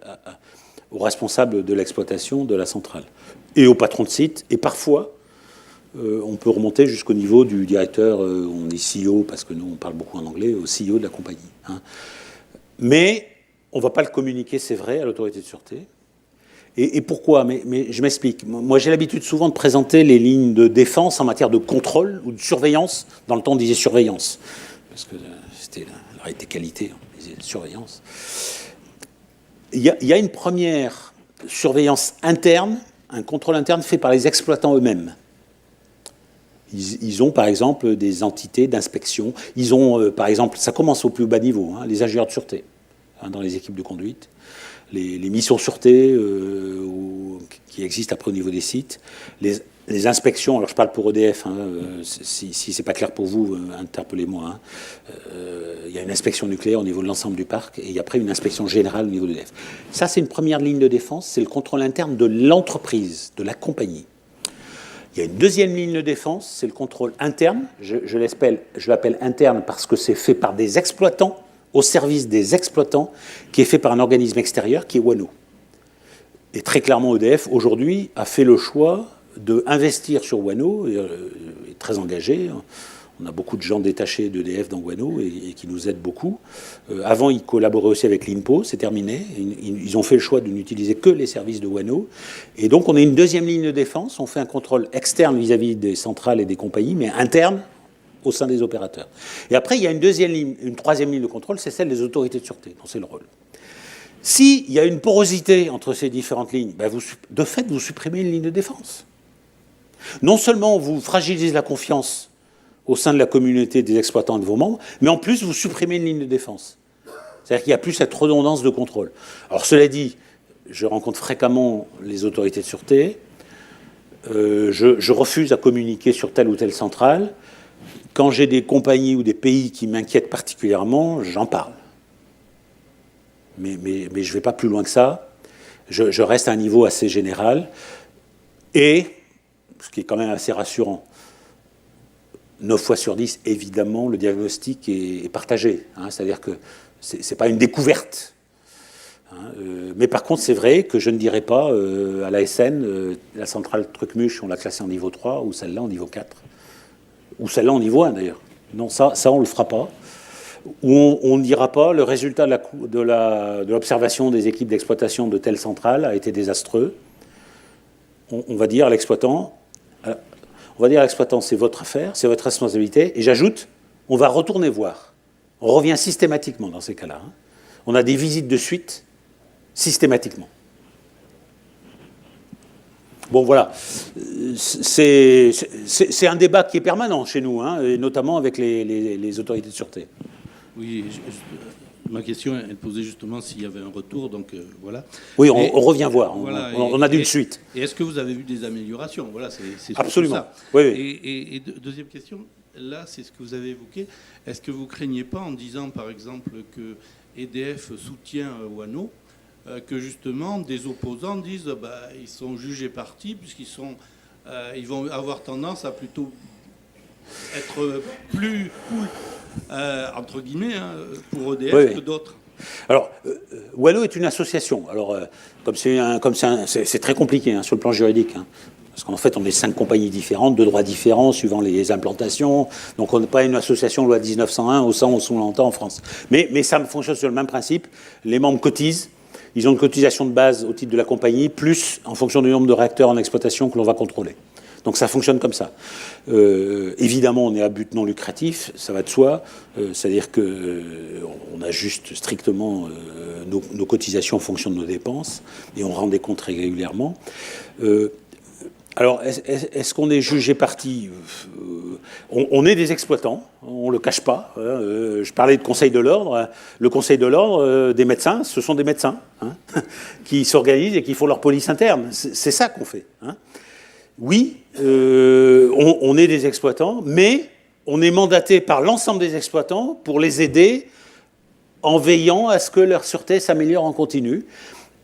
aux responsables de l'exploitation de la centrale et aux patrons de site. Et parfois, on peut remonter jusqu'au niveau du directeur, on est CEO, parce que nous, on parle beaucoup en anglais, au CEO de la compagnie. Mais on ne va pas le communiquer, c'est vrai, à l'autorité de sûreté. Et pourquoi ? Mais je m'explique. Moi, j'ai l'habitude souvent de présenter les lignes de défense en matière de contrôle ou de surveillance. Dans le temps, on disait surveillance, parce que c'était la réalité qualité, on disait surveillance. Il y a une première surveillance interne, un contrôle interne fait par les exploitants eux-mêmes. Ils ont, par exemple, des entités d'inspection. Ils ont, par exemple, ça commence au plus bas niveau, les ingénieurs de sûreté, dans les équipes de conduite, les missions sûreté qui existent après au niveau des sites, les inspections. Alors, je parle pour EDF, si ce n'est pas clair pour vous, interpellez-moi. Il y a une inspection nucléaire au niveau de l'ensemble du parc, et après une inspection générale au niveau d'EDF. Ça, c'est une première ligne de défense, c'est le contrôle interne de l'entreprise, de la compagnie. Il y a une deuxième ligne de défense, c'est le contrôle interne. Je l'appelle interne parce que c'est fait par des exploitants, au service des exploitants, qui est fait par un organisme extérieur qui est Wano. Et très clairement, EDF, aujourd'hui, a fait le choix d'investir sur Wano, est très engagé. On a beaucoup de gens détachés d'EDF dans Wano et qui nous aident beaucoup. Avant, ils collaboraient aussi avec l'INPO, c'est terminé. Ils ont fait le choix de n'utiliser que les services de Wano. Et donc, on a une deuxième ligne de défense. On fait un contrôle externe vis-à-vis des centrales et des compagnies, mais interne au sein des opérateurs. Et après, il y a une troisième ligne de contrôle, c'est celle des autorités de sûreté, dont c'est le rôle. S'il y a une porosité entre ces différentes lignes, de fait, vous supprimez une ligne de défense. Non seulement vous fragilisez la confiance au sein de la communauté des exploitants de vos membres, mais en plus, vous supprimez une ligne de défense. C'est-à-dire qu'il n'y a plus cette redondance de contrôle. Alors, cela dit, je rencontre fréquemment les autorités de sûreté. Je refuse à communiquer sur telle ou telle centrale. Quand j'ai des compagnies ou des pays qui m'inquiètent particulièrement, j'en parle. Mais je ne vais pas plus loin que ça. Je reste à un niveau assez général. Et, ce qui est quand même assez rassurant, 9 fois sur 10, évidemment, le diagnostic est partagé. C'est-à-dire que ce n'est pas une découverte. Mais par contre, c'est vrai que je ne dirais pas à l'ASN, la centrale Trucmuche, on l'a classée en niveau 3, ou celle-là en niveau 4. Ou celle-là en niveau 1, d'ailleurs. Non, ça on ne le fera pas. Ou on ne dira pas, le résultat de l'observation des équipes d'exploitation de telle centrale a été désastreux. On va dire à l'exploitant... c'est votre affaire, c'est votre responsabilité. Et j'ajoute, on va retourner voir. On revient systématiquement dans ces cas-là. On a des visites de suite, systématiquement. Bon, voilà. C'est un débat qui est permanent chez nous, et notamment avec les autorités de sûreté. Oui, ma question, elle posait justement s'il y avait un retour, donc voilà. Oui, on revient voir, voilà, on a d'une suite. Et est-ce que vous avez vu des améliorations ? Voilà, c'est absolument ça. Oui. Et deuxième question, là, c'est ce que vous avez évoqué. Est-ce que vous craignez pas, en disant par exemple que EDF soutient Wano, que justement des opposants disent ils sont jugés partis puisqu'ils vont avoir tendance à plutôt être plus cool, entre guillemets, pour EDF que d'autres. Alors, Wano est une association. Alors, c'est très compliqué sur le plan juridique. Parce qu'en fait, on est 5 compagnies différentes, de droits différents, suivant les implantations. Donc, on n'est pas une association loi 1901, au sens où on l'entend en France. Mais ça fonctionne sur le même principe. Les membres cotisent. Ils ont une cotisation de base au titre de la compagnie, plus en fonction du nombre de réacteurs en exploitation que l'on va contrôler. Donc ça fonctionne comme ça. Évidemment, on est à but non lucratif, ça va de soi. C'est-à-dire qu'on ajuste strictement nos cotisations en fonction de nos dépenses et on rend des comptes régulièrement. Alors, est-ce qu'on est jugé parti? On est des exploitants, on ne le cache pas. Je parlais de Conseil de l'Ordre. Le Conseil de l'Ordre des médecins, ce sont des médecins qui s'organisent et qui font leur police interne. C'est ça qu'on fait. Oui, on est des exploitants, mais on est mandaté par l'ensemble des exploitants pour les aider en veillant à ce que leur sûreté s'améliore en continu.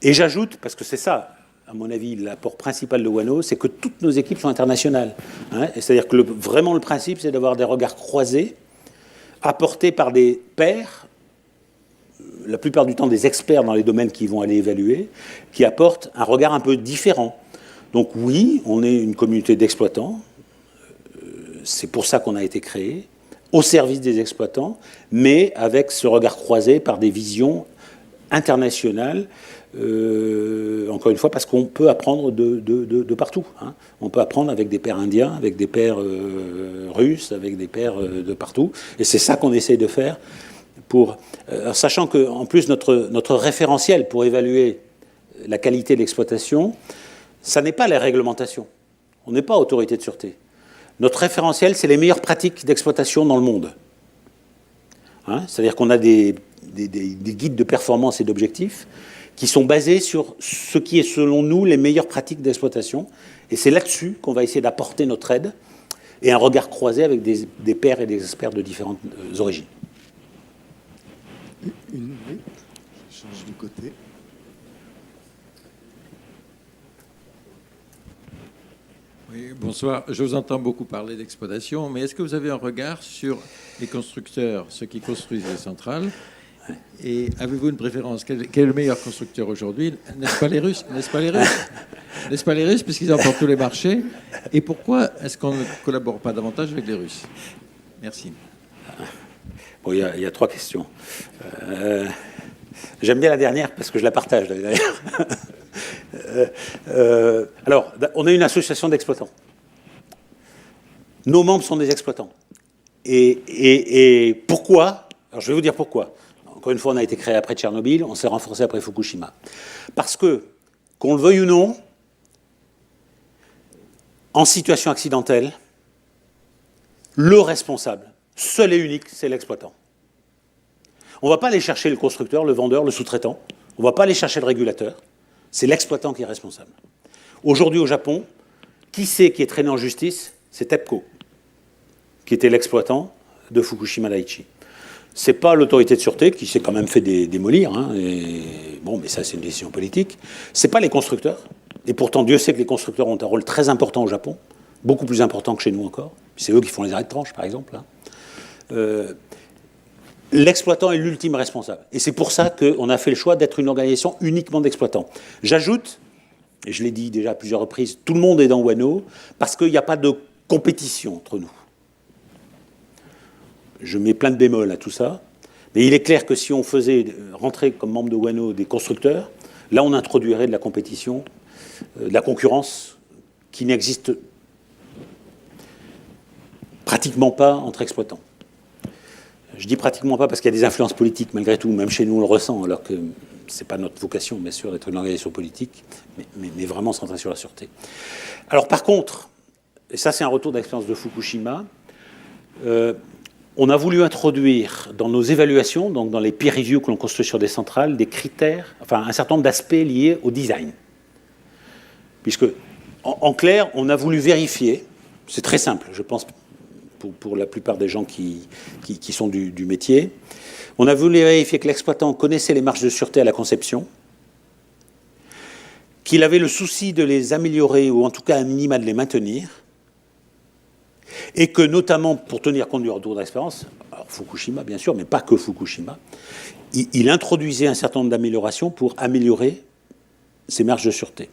Et j'ajoute, parce que c'est ça, à mon avis, l'apport principal de Wano, c'est que toutes nos équipes sont internationales. C'est-à-dire que vraiment le principe, c'est d'avoir des regards croisés, apportés par des pairs, la plupart du temps des experts dans les domaines qui vont aller évaluer, qui apportent un regard un peu différent. Donc oui, on est une communauté d'exploitants, c'est pour ça qu'on a été créé, au service des exploitants, mais avec ce regard croisé par des visions internationales, encore une fois, parce qu'on peut apprendre de partout. On peut apprendre avec des pairs indiens, avec des pairs russes, avec des pairs de partout, et c'est ça qu'on essaye de faire, sachant qu'en plus notre référentiel pour évaluer la qualité de l'exploitation, ça n'est pas les réglementations. On n'est pas autorité de sûreté. Notre référentiel, c'est les meilleures pratiques d'exploitation dans le monde. C'est-à-dire qu'on a des guides de performance et d'objectifs qui sont basés sur ce qui est, selon nous, les meilleures pratiques d'exploitation. Et c'est là-dessus qu'on va essayer d'apporter notre aide et un regard croisé avec des pairs et des experts de différentes origines. Je change de côté. Oui, bonsoir. Je vous entends beaucoup parler d'exploitation, mais est-ce que vous avez un regard sur les constructeurs, ceux qui construisent les centrales? Et avez-vous une préférence? Quel est le meilleur constructeur aujourd'hui? N'est-ce pas les Russes? N'est-ce pas les Russes? N'est-ce pas les Russes, puisqu'ils emportent tous les marchés? Et pourquoi est-ce qu'on ne collabore pas davantage avec les Russes? Merci. Bon, il y a 3 questions. J'aime bien la dernière parce que je la partage, la dernière. Alors, on est une association d'exploitants. Nos membres sont des exploitants. Et pourquoi? Alors, je vais vous dire pourquoi. Encore une fois, on a été créé après Tchernobyl, on s'est renforcé après Fukushima. Parce que, qu'on le veuille ou non, en situation accidentelle, le responsable, seul et unique, c'est l'exploitant. On ne va pas aller chercher le constructeur, le vendeur, le sous-traitant. On ne va pas aller chercher le régulateur. C'est l'exploitant qui est responsable. Aujourd'hui, au Japon, qui c'est qui est traîné en justice? C'est TEPCO, qui était l'exploitant de Fukushima Daiichi. Ce n'est pas l'autorité de sûreté qui s'est quand même fait démolir. Mais ça, c'est une décision politique. Ce n'est pas les constructeurs. Et pourtant, Dieu sait que les constructeurs ont un rôle très important au Japon, beaucoup plus important que chez nous encore. C'est eux qui font les arrêts de tranche, par exemple. L'exploitant est l'ultime responsable. Et c'est pour ça qu'on a fait le choix d'être une organisation uniquement d'exploitants. J'ajoute, et je l'ai dit déjà à plusieurs reprises, tout le monde est dans Wano parce qu'il n'y a pas de compétition entre nous. Je mets plein de bémols à tout ça, mais il est clair que si on faisait rentrer comme membre de Wano des constructeurs, là on introduirait de la compétition, de la concurrence qui n'existe pratiquement pas entre exploitants. Je dis pratiquement pas parce qu'il y a des influences politiques malgré tout, même chez nous on le ressent, alors que ce n'est pas notre vocation bien sûr d'être une organisation politique, mais vraiment centrée sur la sûreté. Alors par contre, et ça c'est un retour d'expérience de Fukushima, on a voulu introduire dans nos évaluations, donc dans les peer reviews que l'on construit sur des centrales, des critères, enfin un certain nombre d'aspects liés au design. Puisque, en clair, on a voulu vérifier, c'est très simple, je pense, pour la plupart des gens qui sont du métier, on a voulu vérifier que l'exploitant connaissait les marges de sûreté à la conception, qu'il avait le souci de les améliorer, ou en tout cas un minima de les maintenir, et que notamment pour tenir compte du retour d'expérience, alors Fukushima bien sûr, mais pas que Fukushima, il introduisait un certain nombre d'améliorations pour améliorer ces marges de sûreté.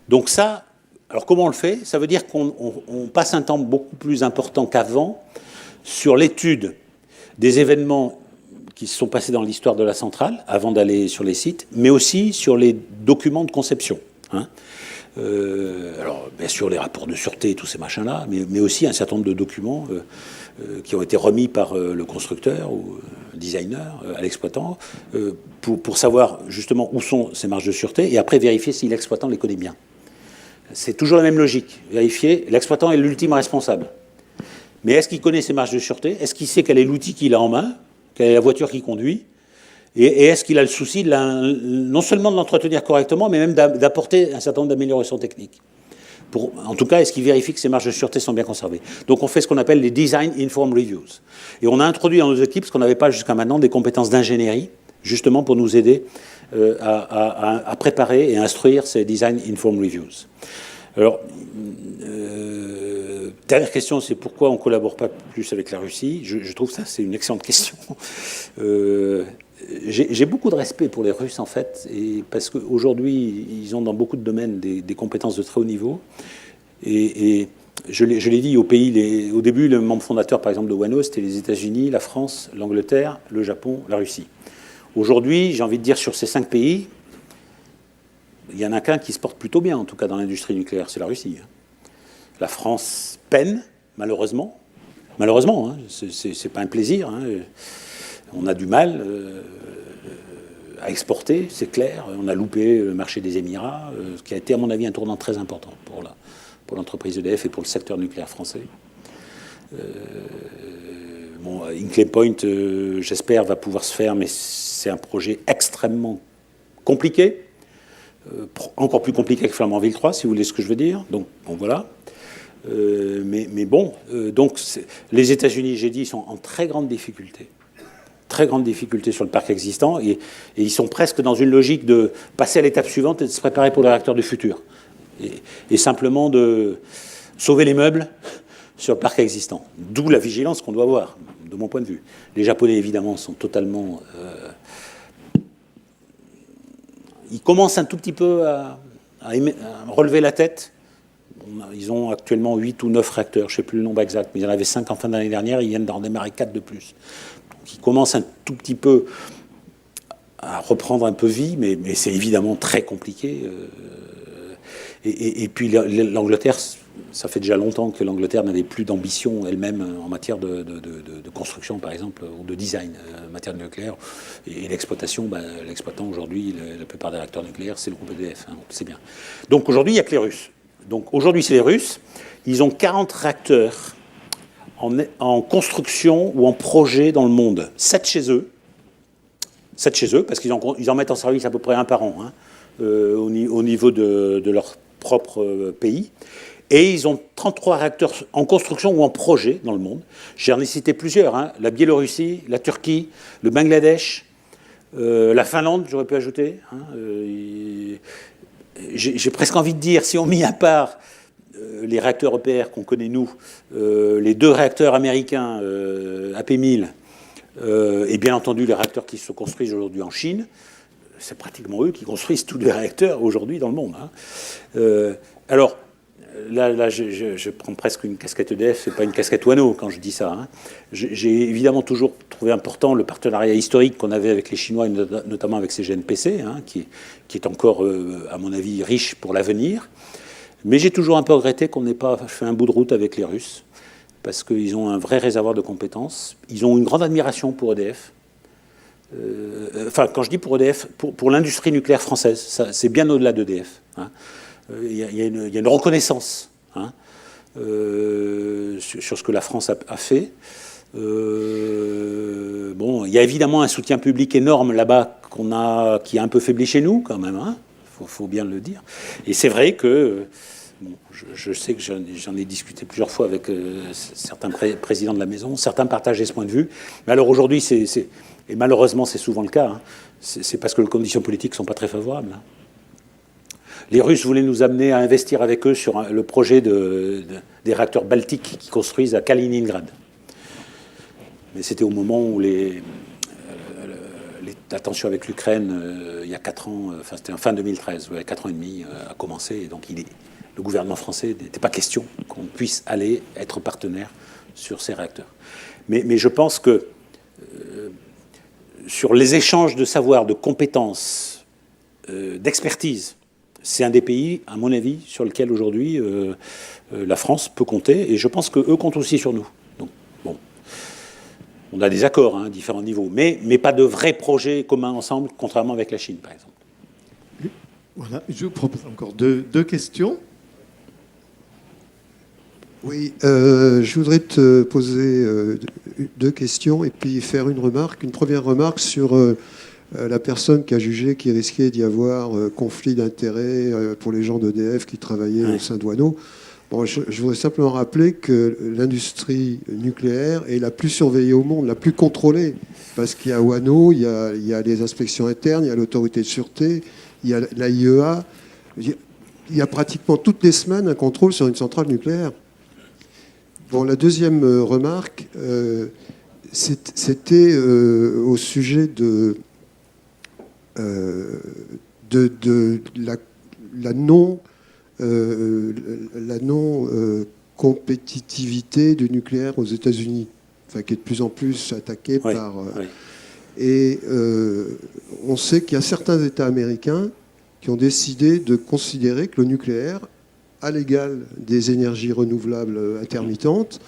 Donc ça, alors comment on le fait? Ça veut dire qu'on passe un temps beaucoup plus important qu'avant sur l'étude des événements qui se sont passés dans l'histoire de la centrale, avant d'aller sur les sites, mais aussi sur les documents de conception. Hein. Alors, bien sûr, les rapports de sûreté et tous ces machins-là, mais aussi un certain nombre de documents qui ont été remis par le constructeur ou le designer à l'exploitant pour savoir justement où sont ces marges de sûreté et après vérifier si l'exploitant les connaît bien. C'est toujours la même logique. Vérifier, l'exploitant est l'ultime responsable. Mais est-ce qu'il connaît ses marges de sûreté? Est-ce qu'il sait quel est l'outil qu'il a en main? Quelle est la voiture qu'il conduit? Et est-ce qu'il a le souci non seulement de l'entretenir correctement, mais même d'apporter un certain nombre d'améliorations techniques? En tout cas, est-ce qu'il vérifie que ces marges de sûreté sont bien conservées? Donc on fait ce qu'on appelle les Design Informed Reviews. Et on a introduit dans nos équipes ce qu'on n'avait pas jusqu'à maintenant, des compétences d'ingénierie, justement pour nous aider à préparer et à instruire ces Design Informed Reviews. Alors, dernière question, c'est pourquoi on ne collabore pas plus avec la Russie? Je trouve ça, c'est une excellente question. J'ai beaucoup de respect pour les Russes, en fait, parce qu'aujourd'hui, ils ont dans beaucoup de domaines des compétences de très haut niveau. Et je l'ai dit, au début, le membre fondateur, par exemple, de WANO, c'était les États-Unis, la France, l'Angleterre, le Japon, la Russie. Aujourd'hui, j'ai envie de dire, sur ces 5 pays, il y en a qu'un qui se porte plutôt bien, en tout cas dans l'industrie nucléaire, c'est la Russie. La France peine, malheureusement. Malheureusement, hein, c'est pas un plaisir. Hein. On a du mal à exporter, c'est clair. On a loupé le marché des Émirats, ce qui a été, à mon avis, un tournant très important pour l'entreprise EDF et pour le secteur nucléaire français. Bon, Hinkley Point, j'espère, va pouvoir se faire, mais c'est un projet extrêmement compliqué. Encore plus compliqué que Flamanville 3, si vous voulez ce que je veux dire. Donc, bon, voilà. Mais bon, donc les États-Unis, j'ai dit, sont en très grande difficulté sur le parc existant, et ils sont presque dans une logique de passer à l'étape suivante et de se préparer pour le réacteur du futur, et simplement de sauver les meubles sur le parc existant. D'où la vigilance qu'on doit avoir, de mon point de vue. Les Japonais, évidemment, sont totalement... ils commencent un tout petit peu à relever la tête. Ils ont actuellement 8 ou 9 réacteurs, je ne sais plus le nombre exact, mais il y en avait 5 en fin d'année dernière, ils viennent d'en démarrer 4 de plus. Donc ils commencent un tout petit peu à reprendre un peu vie, mais c'est évidemment très compliqué. Et puis l'Angleterre, ça fait déjà longtemps que l'Angleterre n'avait plus d'ambition elle-même en matière de construction, par exemple, ou de design en matière de nucléaire. Et l'exploitation, l'exploitant aujourd'hui, la plupart des réacteurs nucléaires, c'est le groupe EDF, hein, on le sait bien. Donc aujourd'hui, il n'y a que les Russes. Donc aujourd'hui, c'est les Russes. Ils ont 40 réacteurs en construction ou en projet dans le monde. 7 chez eux. 7 chez eux, parce qu'ils en mettent en service à peu près un par an, hein, au niveau de leur propre pays. Et ils ont 33 réacteurs en construction ou en projet dans le monde. J'en ai cité plusieurs, hein, la Biélorussie, la Turquie, le Bangladesh, la Finlande, j'aurais pu ajouter. Hein, j'ai presque envie de dire, si on met à part les réacteurs EPR qu'on connaît nous, les 2 réacteurs américains AP1000, et bien entendu les réacteurs qui se construisent aujourd'hui en Chine, c'est pratiquement eux qui construisent tous les réacteurs aujourd'hui dans le monde. Hein. Alors, là je prends presque une casquette EDF, c'est pas une casquette WANO quand je dis ça. Hein. J'ai évidemment toujours trouvé important le partenariat historique qu'on avait avec les Chinois, et notamment avec CGNPC, hein, qui est encore, à mon avis, riche pour l'avenir. Mais j'ai toujours un peu regretté qu'on n'ait pas fait un bout de route avec les Russes, parce qu'ils ont un vrai réservoir de compétences. Ils ont une grande admiration pour EDF. Enfin, quand je dis pour EDF, pour l'industrie nucléaire française, c'est bien au-delà d'EDF. Hein. Il y a une reconnaissance, hein, sur ce que la France a fait. Bon, il y a évidemment un soutien public énorme là-bas qui a un peu faibli chez nous, quand même. Hein, faut bien le dire. Et c'est vrai que... Bon, je sais que j'en ai discuté plusieurs fois avec certains présidents de la maison. Certains partageaient ce point de vue. Mais alors aujourd'hui, et malheureusement c'est souvent le cas, hein, c'est parce que les conditions politiques ne sont pas très favorables. Hein. Les Russes voulaient nous amener à investir avec eux sur le projet des réacteurs baltiques qu'ils construisent à Kaliningrad. Mais c'était au moment où les la tension avec l'Ukraine, il y a 4 ans, enfin c'était en fin 2013, 4 ans et demi, a commencé. Et donc le gouvernement français n'était pas question qu'on puisse aller être partenaire sur ces réacteurs. Mais je pense que sur les échanges de savoir, de compétences, d'expertise, c'est un des pays, à mon avis, sur lequel aujourd'hui la France peut compter. Et je pense qu'eux comptent aussi sur nous. Donc, bon, on a des accords à différents niveaux, mais pas de vrais projets communs ensemble, contrairement avec la Chine, par exemple. Voilà, je vous propose encore deux questions. Oui, je voudrais te poser 2 questions et puis faire une remarque. Une première remarque sur la personne qui a jugé qu'il risquait d'y avoir conflit d'intérêts pour les gens d'EDF qui travaillaient au sein de Wano. Bon, je voudrais simplement rappeler que l'industrie nucléaire est la plus surveillée au monde, la plus contrôlée. Parce qu'il y a Wano, il y a les inspections internes, il y a l'autorité de sûreté, il y a l'AIEA. Il y a pratiquement toutes les semaines un contrôle sur une centrale nucléaire. Bon, la deuxième remarque, c'était au sujet de la non-compétitivité du nucléaire aux États-Unis, enfin, qui est de plus en plus attaquée par... Et on sait qu'il y a certains États américains qui ont décidé de considérer que le nucléaire, à l'égal des énergies renouvelables intermittentes,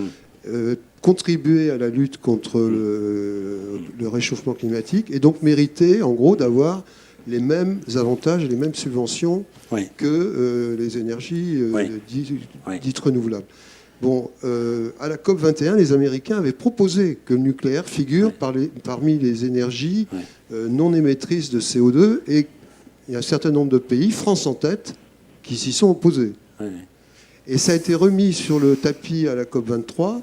contribuait à la lutte contre le réchauffement climatique et donc méritait, en gros, d'avoir les mêmes avantages et les mêmes subventions que les énergies dites renouvelables. Bon, à la COP21, les Américains avaient proposé que le nucléaire figure parmi les énergies non émettrices de CO2 et il y a un certain nombre de pays, France en tête, qui s'y sont opposés. Et ça a été remis sur le tapis à la COP23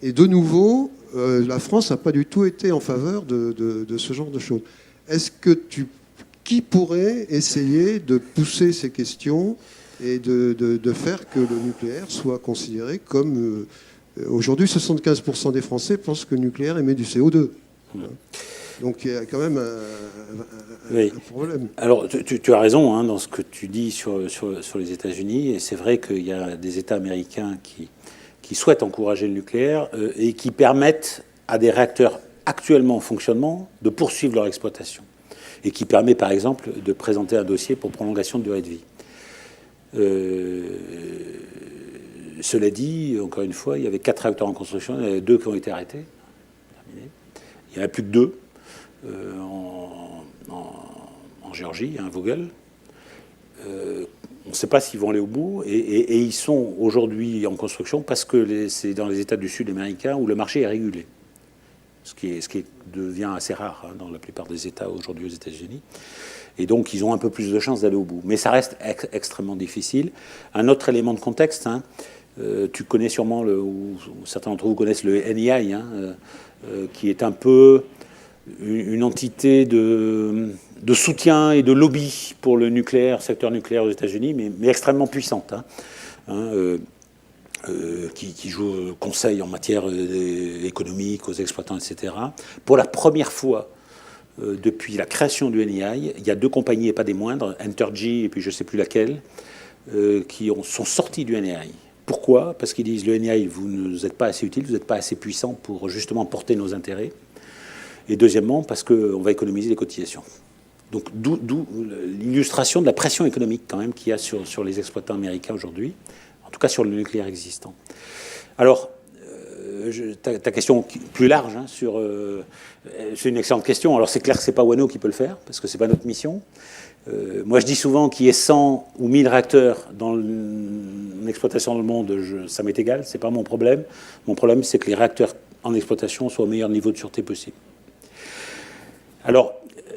et de nouveau, la France n'a pas du tout été en faveur de ce genre de choses. Est-ce que qui pourrait essayer de pousser ces questions et de faire que le nucléaire soit considéré comme... aujourd'hui, 75% des Français pensent que le nucléaire émet du CO2. Donc il y a quand même un problème. Alors tu as raison dans ce que tu dis sur les États-Unis, et c'est vrai qu'il y a des États américains qui souhaitent encourager le nucléaire et qui permettent à des réacteurs actuellement en fonctionnement de poursuivre leur exploitation, et qui permet par exemple de présenter un dossier pour prolongation de durée de vie. Cela dit, encore une fois, il y avait 4 réacteurs en construction, il y en avait 2 qui ont été arrêtés. Il n'y en a plus que 2 en Géorgie, un Vogel. On ne sait pas s'ils vont aller au bout, et ils sont aujourd'hui en construction parce que c'est dans les États du Sud américain où le marché est régulé, ce qui devient assez rare dans la plupart des États aujourd'hui aux États-Unis. Et donc, ils ont un peu plus de chances d'aller au bout. Mais ça reste extrêmement difficile. Un autre élément de contexte, tu connais sûrement, ou certains d'entre vous connaissent le NEI, qui est un peu une entité de soutien et de lobby pour le nucléaire, secteur nucléaire aux États-Unis, mais extrêmement puissante, qui joue conseil en matière économique aux exploitants, etc. Pour la première fois depuis la création du NEI, il y a 2 compagnies, et pas des moindres, Entergy et puis je ne sais plus laquelle, qui sont sortis du NEI. Pourquoi ? Parce qu'ils disent le NEI, vous n'êtes pas assez utile, vous n'êtes pas assez puissant pour justement porter nos intérêts. Et deuxièmement, parce qu'on va économiser les cotisations. Donc d'où l'illustration de la pression économique quand même qu'il y a sur les exploitants américains aujourd'hui, en tout cas sur le nucléaire existant. Alors, ta question plus large, c'est une excellente question. Alors c'est clair que ce n'est pas Wano qui peut le faire, parce que ce n'est pas notre mission. Moi je dis souvent qu'il y ait 100 ou 1000 réacteurs dans l'exploitation dans le monde, ça m'est égal, ce n'est pas mon problème. Mon problème, c'est que les réacteurs en exploitation soient au meilleur niveau de sûreté possible. Alors,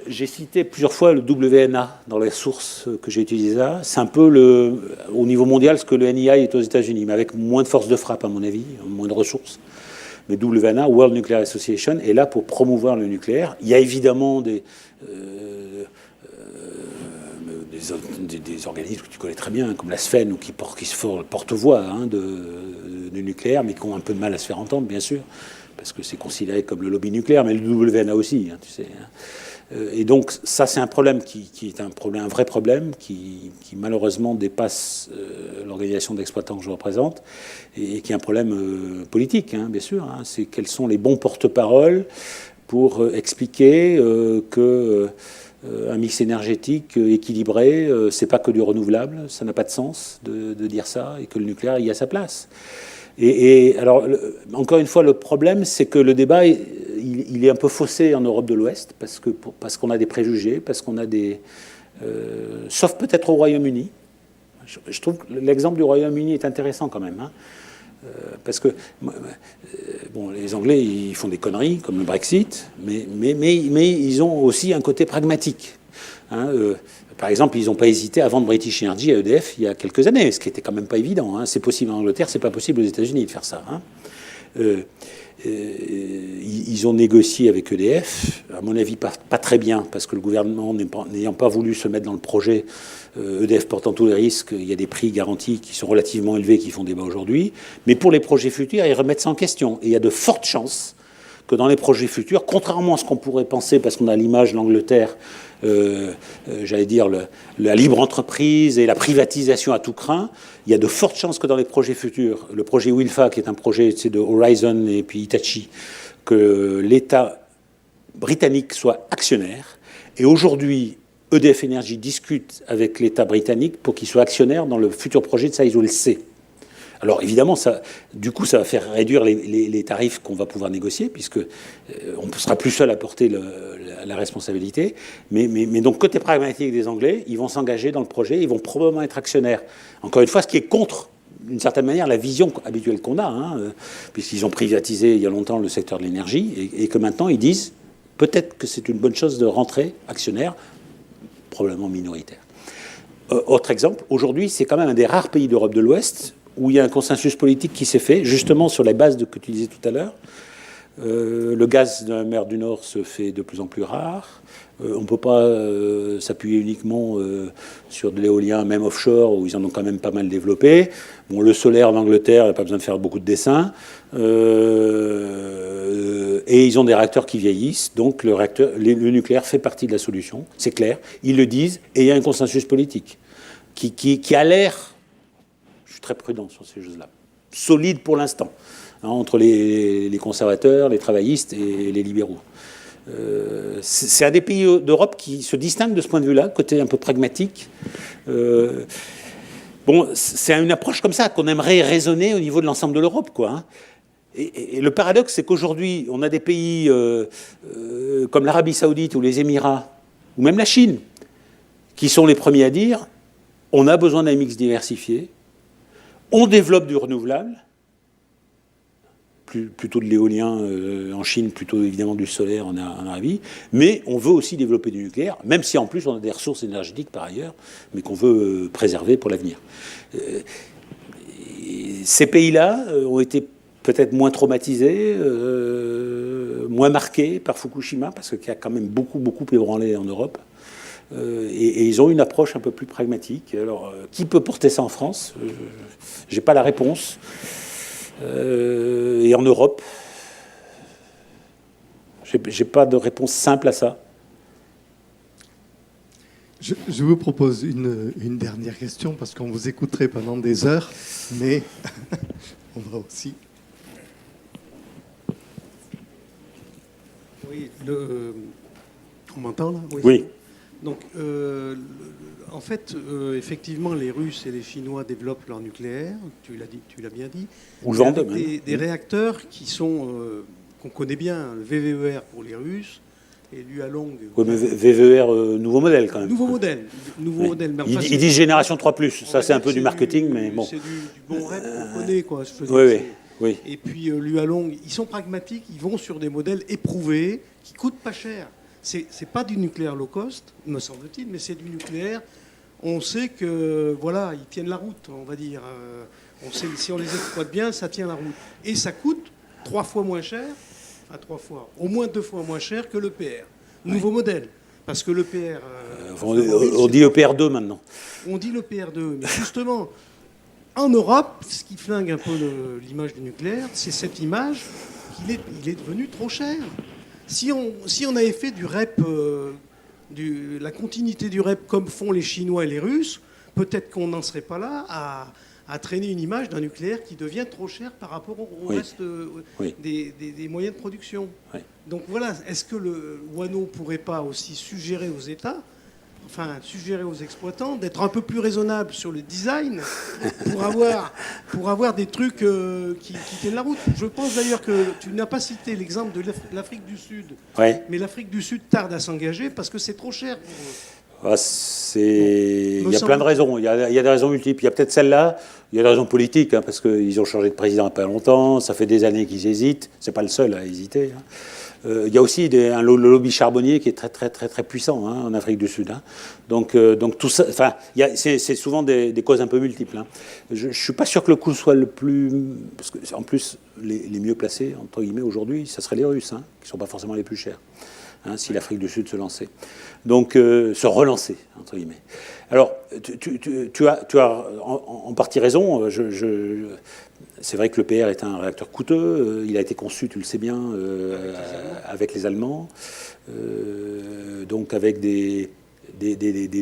j'ai cité plusieurs fois le WNA dans les sources que j'ai utilisées là. C'est un peu au niveau mondial ce que le NEI est aux États-Unis, mais avec moins de force de frappe à mon avis, moins de ressources. Mais WNA, World Nuclear Association, est là pour promouvoir le nucléaire. Il y a évidemment des organismes que tu connais très bien, comme la SFEN, ou qui se font porte-voix du nucléaire, mais qui ont un peu de mal à se faire entendre, bien sûr, parce que c'est considéré comme le lobby nucléaire, mais le WNA aussi, tu sais. Et donc ça, c'est un problème qui est un vrai problème, qui malheureusement dépasse l'organisation d'exploitants que je représente, et qui est un problème politique, bien sûr. C'est quels sont les bons porte-paroles pour expliquer que un mix énergétique équilibré, c'est pas que du renouvelable, ça n'a pas de sens de dire ça, et que le nucléaire y a sa place. Et alors, encore une fois, le problème, c'est que le débat, il est un peu faussé en Europe de l'Ouest, parce qu'on a des préjugés, parce qu'on a des... sauf peut-être au Royaume-Uni. Je trouve que l'exemple du Royaume-Uni est intéressant quand même. Parce que bon, les Anglais, ils font des conneries, comme le Brexit, mais ils ont aussi un côté pragmatique. Par exemple, ils n'ont pas hésité à vendre British Energy à EDF il y a quelques années, ce qui n'était quand même pas évident. C'est possible en Angleterre, c'est pas possible aux États-Unis de faire ça. Ils ont négocié avec EDF, à mon avis pas très bien, parce que le gouvernement n'ayant pas voulu se mettre dans le projet, EDF portant tous les risques, il y a des prix garantis qui sont relativement élevés, qui font débat aujourd'hui. Mais pour les projets futurs, ils remettent ça en question. Et il y a de fortes chances que dans les projets futurs, contrairement à ce qu'on pourrait penser, parce qu'on a l'image de l'Angleterre, j'allais dire la libre entreprise et la privatisation à tout crin, il y a de fortes chances que dans les projets futurs, le projet Wilfa, qui est un projet de Horizon et puis Hitachi, que l'État britannique soit actionnaire. Et aujourd'hui, EDF Energy discute avec l'État britannique pour qu'il soit actionnaire dans le futur projet de Sizewell C. Alors évidemment, du coup, ça va faire réduire les tarifs qu'on va pouvoir négocier, puisque on ne sera plus seul à porter la responsabilité. Mais donc, côté pragmatique des Anglais, ils vont s'engager dans le projet, ils vont probablement être actionnaires. Encore une fois, ce qui est contre, d'une certaine manière, la vision habituelle qu'on a, puisqu'ils ont privatisé il y a longtemps le secteur de l'énergie, et que maintenant, ils disent peut-être que c'est une bonne chose de rentrer actionnaire, probablement minoritaire. Autre exemple, aujourd'hui, c'est quand même un des rares pays d'Europe de l'Ouest où il y a un consensus politique qui s'est fait, justement sur les bases que tu disais tout à l'heure. Le gaz de la mer du Nord se fait de plus en plus rare. On ne peut pas s'appuyer uniquement sur de l'éolien, même offshore, où ils en ont quand même pas mal développé. Bon, le solaire en Angleterre, il n'y a pas besoin de faire beaucoup de dessins. Et ils ont des réacteurs qui vieillissent, donc le nucléaire fait partie de la solution, c'est clair. Ils le disent, et il y a un consensus politique qui a l'air, je suis très prudent sur ces choses-là, solide pour l'instant, entre les conservateurs, les travaillistes et les libéraux. C'est un des pays d'Europe qui se distingue de ce point de vue-là, côté un peu pragmatique. Bon, c'est une approche comme ça qu'on aimerait raisonner au niveau de l'ensemble de l'Europe, quoi. Et le paradoxe, c'est qu'aujourd'hui, on a des pays comme l'Arabie Saoudite ou les Émirats, ou même la Chine, qui sont les premiers à dire on a besoin d'un mix diversifié, on développe du renouvelable, plutôt de l'éolien en Chine, plutôt évidemment du solaire en Arabie, mais on veut aussi développer du nucléaire, même si en plus on a des ressources énergétiques par ailleurs, mais qu'on veut préserver pour l'avenir. Ces pays-là ont été peut-être moins traumatisés, moins marqués par Fukushima, parce qu'il y a quand même beaucoup ébranlé en Europe. Et ils ont une approche un peu plus pragmatique. Alors, qui peut porter ça en France ? Je n'ai pas la réponse. Et en Europe, j'ai pas de réponse simple à ça. Je vous propose une dernière question, parce qu'on vous écouterait pendant des heures, mais on va aussi... Oui, on m'entend là ? Oui. Donc, en fait, effectivement, les Russes et les Chinois développent leur nucléaire, tu l'as bien dit. Ou le vendent. Des réacteurs qui sont, qu'on connaît bien, le VVER pour les Russes et l'UA-Long. Oui, mais VVER, nouveau modèle quand même. Nouveau modèle. Oui. Mais enfin, ils disent génération 3+, ça c'est un peu du marketing, mais bon. C'est du bon rêve qu'on connaît, quoi. Oui. Et puis l'UA-Long, ils sont pragmatiques, ils vont sur des modèles éprouvés, qui coûtent pas cher. C'est pas du nucléaire low cost, me semble-t-il, mais c'est du nucléaire. On sait que, voilà, ils tiennent la route, on va dire. On sait si on les exploite bien, ça tient la route. Et ça coûte 3 fois moins cher, enfin 3 fois, au moins 2 fois moins cher que l'EPR. Nouveau modèle. Parce que l'EPR... on dit EPR2 maintenant. On dit l'EPR2, mais justement, en Europe, ce qui flingue un peu l'image du nucléaire, c'est cette image qu'il est devenu trop cher. Si on avait fait du REP, la continuité du REP comme font les Chinois et les Russes, peut-être qu'on n'en serait pas là à traîner une image d'un nucléaire qui devient trop cher par rapport au reste des moyens de production. Oui. Donc voilà, est-ce que le WANO ne pourrait pas aussi suggérer aux États, enfin suggérer aux exploitants d'être un peu plus raisonnables sur le design pour avoir des trucs qui tiennent la route. Je pense d'ailleurs que tu n'as pas cité l'exemple de l'Afrique du Sud, mais l'Afrique du Sud tarde à s'engager parce que c'est trop cher pour eux. Il y a plein de raisons. Il y a des raisons multiples. Il y a peut-être celle-là. Il y a des raisons politiques, hein, parce qu'ils ont changé de président il n'y a pas longtemps. Ça fait des années qu'ils hésitent. C'est pas le seul à hésiter. Hein. Il y a aussi un lobby charbonnier qui est très, très, très, très puissant, hein, en Afrique du Sud. Hein. Donc tout ça, enfin, c'est souvent des causes un peu multiples. Hein. Je ne suis pas sûr que le coût soit le plus... Parce que, en plus, les mieux placés, entre guillemets, aujourd'hui, ça serait les Russes, hein, qui ne sont pas forcément les plus chers. Hein, si l'Afrique du Sud se lançait. Donc, se relancer, entre guillemets. Alors, tu as en partie raison. C'est vrai que le PR est un réacteur coûteux. Il a été conçu, tu le sais bien, avec les Allemands. Donc, avec des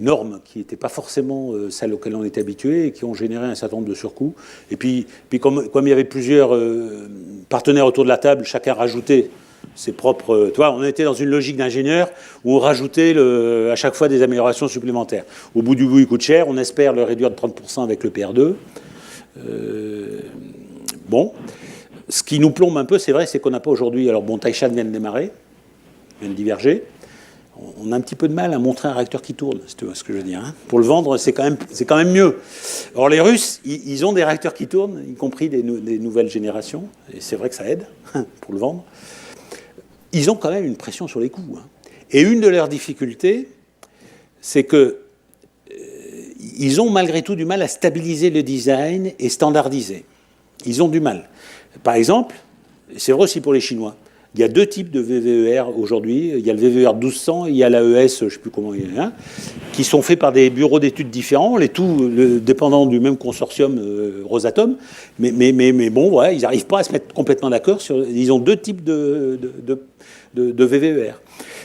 normes qui n'étaient pas forcément celles auxquelles on était habitué et qui ont généré un certain nombre de surcoûts. Et puis comme il y avait plusieurs partenaires autour de la table, chacun rajoutait ses propres... Tu vois, on était dans une logique d'ingénieur où on rajoutait à chaque fois des améliorations supplémentaires. Au bout du bout, il coûte cher. On espère le réduire de 30% avec le PR2. Bon. Ce qui nous plombe un peu, c'est vrai, c'est qu'on n'a pas aujourd'hui... Alors bon, Taishan vient de démarrer, vient de diverger. On a un petit peu de mal à montrer un réacteur qui tourne, si tu vois ce que je veux dire. Hein. Pour le vendre, c'est quand même mieux. Or, les Russes, ils ont des réacteurs qui tournent, y compris des nouvelles générations. Et c'est vrai que ça aide pour le vendre. Ils ont quand même une pression sur les coûts. Hein. Et une de leurs difficultés, c'est que ils ont malgré tout du mal à stabiliser le design et standardiser. Ils ont du mal. Par exemple, c'est vrai aussi pour les Chinois, il y a deux types de VVER aujourd'hui. Il y a le VVER 1200 et il y a l'AES, je ne sais plus comment il y a, qui sont faits par des bureaux d'études différents, dépendant du même consortium Rosatom. Mais bon, ouais, ils n'arrivent pas à se mettre complètement d'accord. Ils ont deux types de VVER.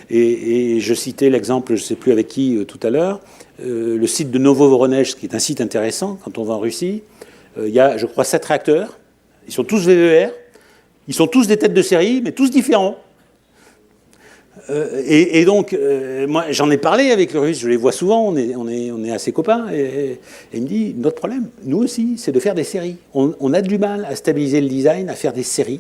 Et je citais l'exemple, je ne sais plus avec qui tout à l'heure, le site de Novo-Voronezh, qui est un site intéressant quand on va en Russie. Il y a, je crois, 7 réacteurs. Ils sont tous VVER. Ils sont tous des têtes de série, mais tous différents. Et donc, moi, j'en ai parlé avec le Russe, je les vois souvent, on est assez copains, et il me dit, notre problème, nous aussi, c'est de faire des séries. On a du mal à stabiliser le design, à faire des séries.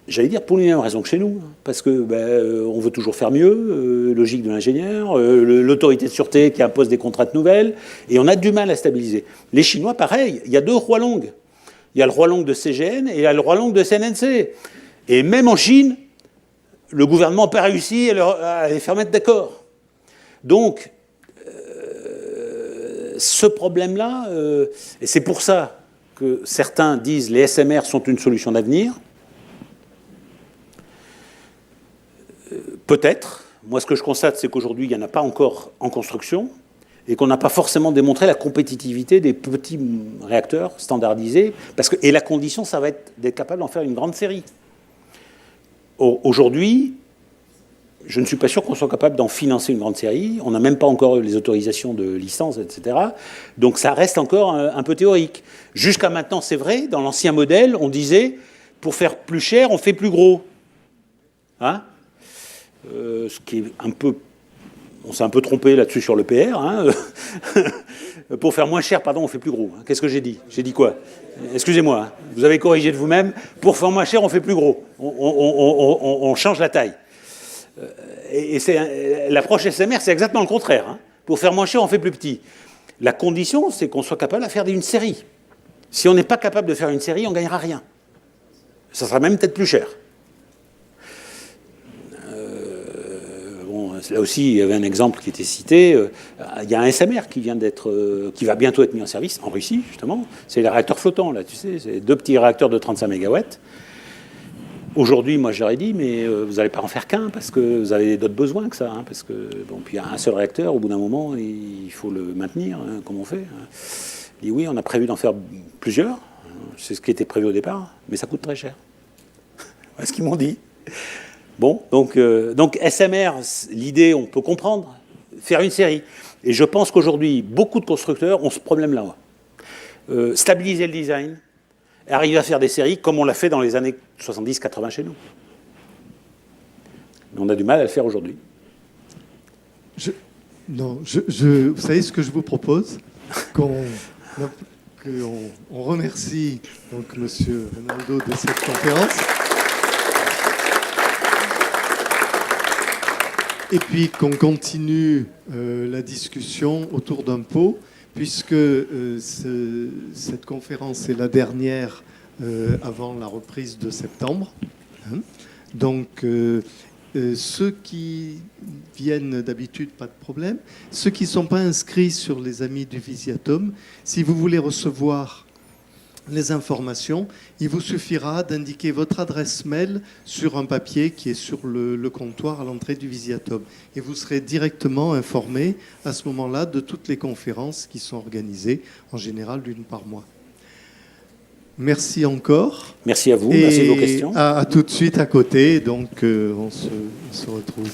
J'allais dire pour les mêmes raisons que chez nous, parce que on veut toujours faire mieux, logique de l'ingénieur, l'autorité de sûreté qui impose des contraintes nouvelles, et on a du mal à stabiliser. Les Chinois, pareil, il y a 2 rois longues. Il y a le roi long de CGN et il y a le roi long de CNNC. Et même en Chine, le gouvernement n'a pas réussi à les faire mettre d'accord. Donc, ce problème-là, et c'est pour ça que certains disent les SMR sont une solution d'avenir. Peut-être. Moi, ce que je constate, c'est qu'aujourd'hui, il n'y en a pas encore en construction et qu'on n'a pas forcément démontré la compétitivité des petits réacteurs standardisés. Et la condition, ça va être d'être capable d'en faire une grande série. Aujourd'hui, je ne suis pas sûr qu'on soit capable d'en financer une grande série. On n'a même pas encore les autorisations de licence, etc. Donc ça reste encore un peu théorique. Jusqu'à maintenant, c'est vrai, dans l'ancien modèle, on disait, pour faire plus cher, on fait plus gros. Hein ce qui est un peu... On s'est un peu trompé là-dessus sur le PR. Hein. Pour faire moins cher, pardon, on fait plus gros. Qu'est-ce que j'ai dit? J'ai dit quoi? Excusez-moi, hein. Vous avez corrigé de vous-même. Pour faire moins cher, on fait plus gros. On change la taille. Et l'approche SMR, c'est exactement le contraire. Hein. Pour faire moins cher, on fait plus petit. La condition, c'est qu'on soit capable de faire une série. Si on n'est pas capable de faire une série, on ne gagnera rien. Ça sera même peut-être plus cher. Là aussi, il y avait un exemple qui était cité. Il y a un SMR qui va bientôt être mis en service en Russie, justement. C'est les réacteurs flottants, là, tu sais. C'est 2 petits réacteurs de 35 MW. Aujourd'hui, moi, je leur ai dit, mais vous n'allez pas en faire qu'un parce que vous avez d'autres besoins que ça. Hein, parce que, bon, puis il y a un seul réacteur, au bout d'un moment, il faut le maintenir. Hein, comment on fait? Il dit, oui, on a prévu d'en faire plusieurs. C'est ce qui était prévu au départ, mais ça coûte très cher. Voilà ce qu'ils m'ont dit. Bon, donc SMR, l'idée, on peut comprendre, faire une série. Et je pense qu'aujourd'hui, beaucoup de constructeurs ont ce problème-là. Stabiliser le design, et arriver à faire des séries comme on l'a fait dans les années 70-80 chez nous. Mais on a du mal à le faire aujourd'hui. Vous savez ce que je vous propose? qu'on remercie donc M. Ronaldo de cette conférence. Et puis qu'on continue la discussion autour d'un pot, puisque cette conférence est la dernière avant la reprise de septembre. Donc, ceux qui viennent d'habitude, pas de problème. Ceux qui ne sont pas inscrits sur les Amis du Visiatum, si vous voulez recevoir les informations, il vous suffira d'indiquer votre adresse mail sur un papier qui est sur le comptoir à l'entrée du Visiatum. Et vous serez directement informé à ce moment-là de toutes les conférences qui sont organisées, en général d'une par mois. Merci encore. Merci à vous, merci de vos questions. À tout de suite à côté, donc on se retrouve.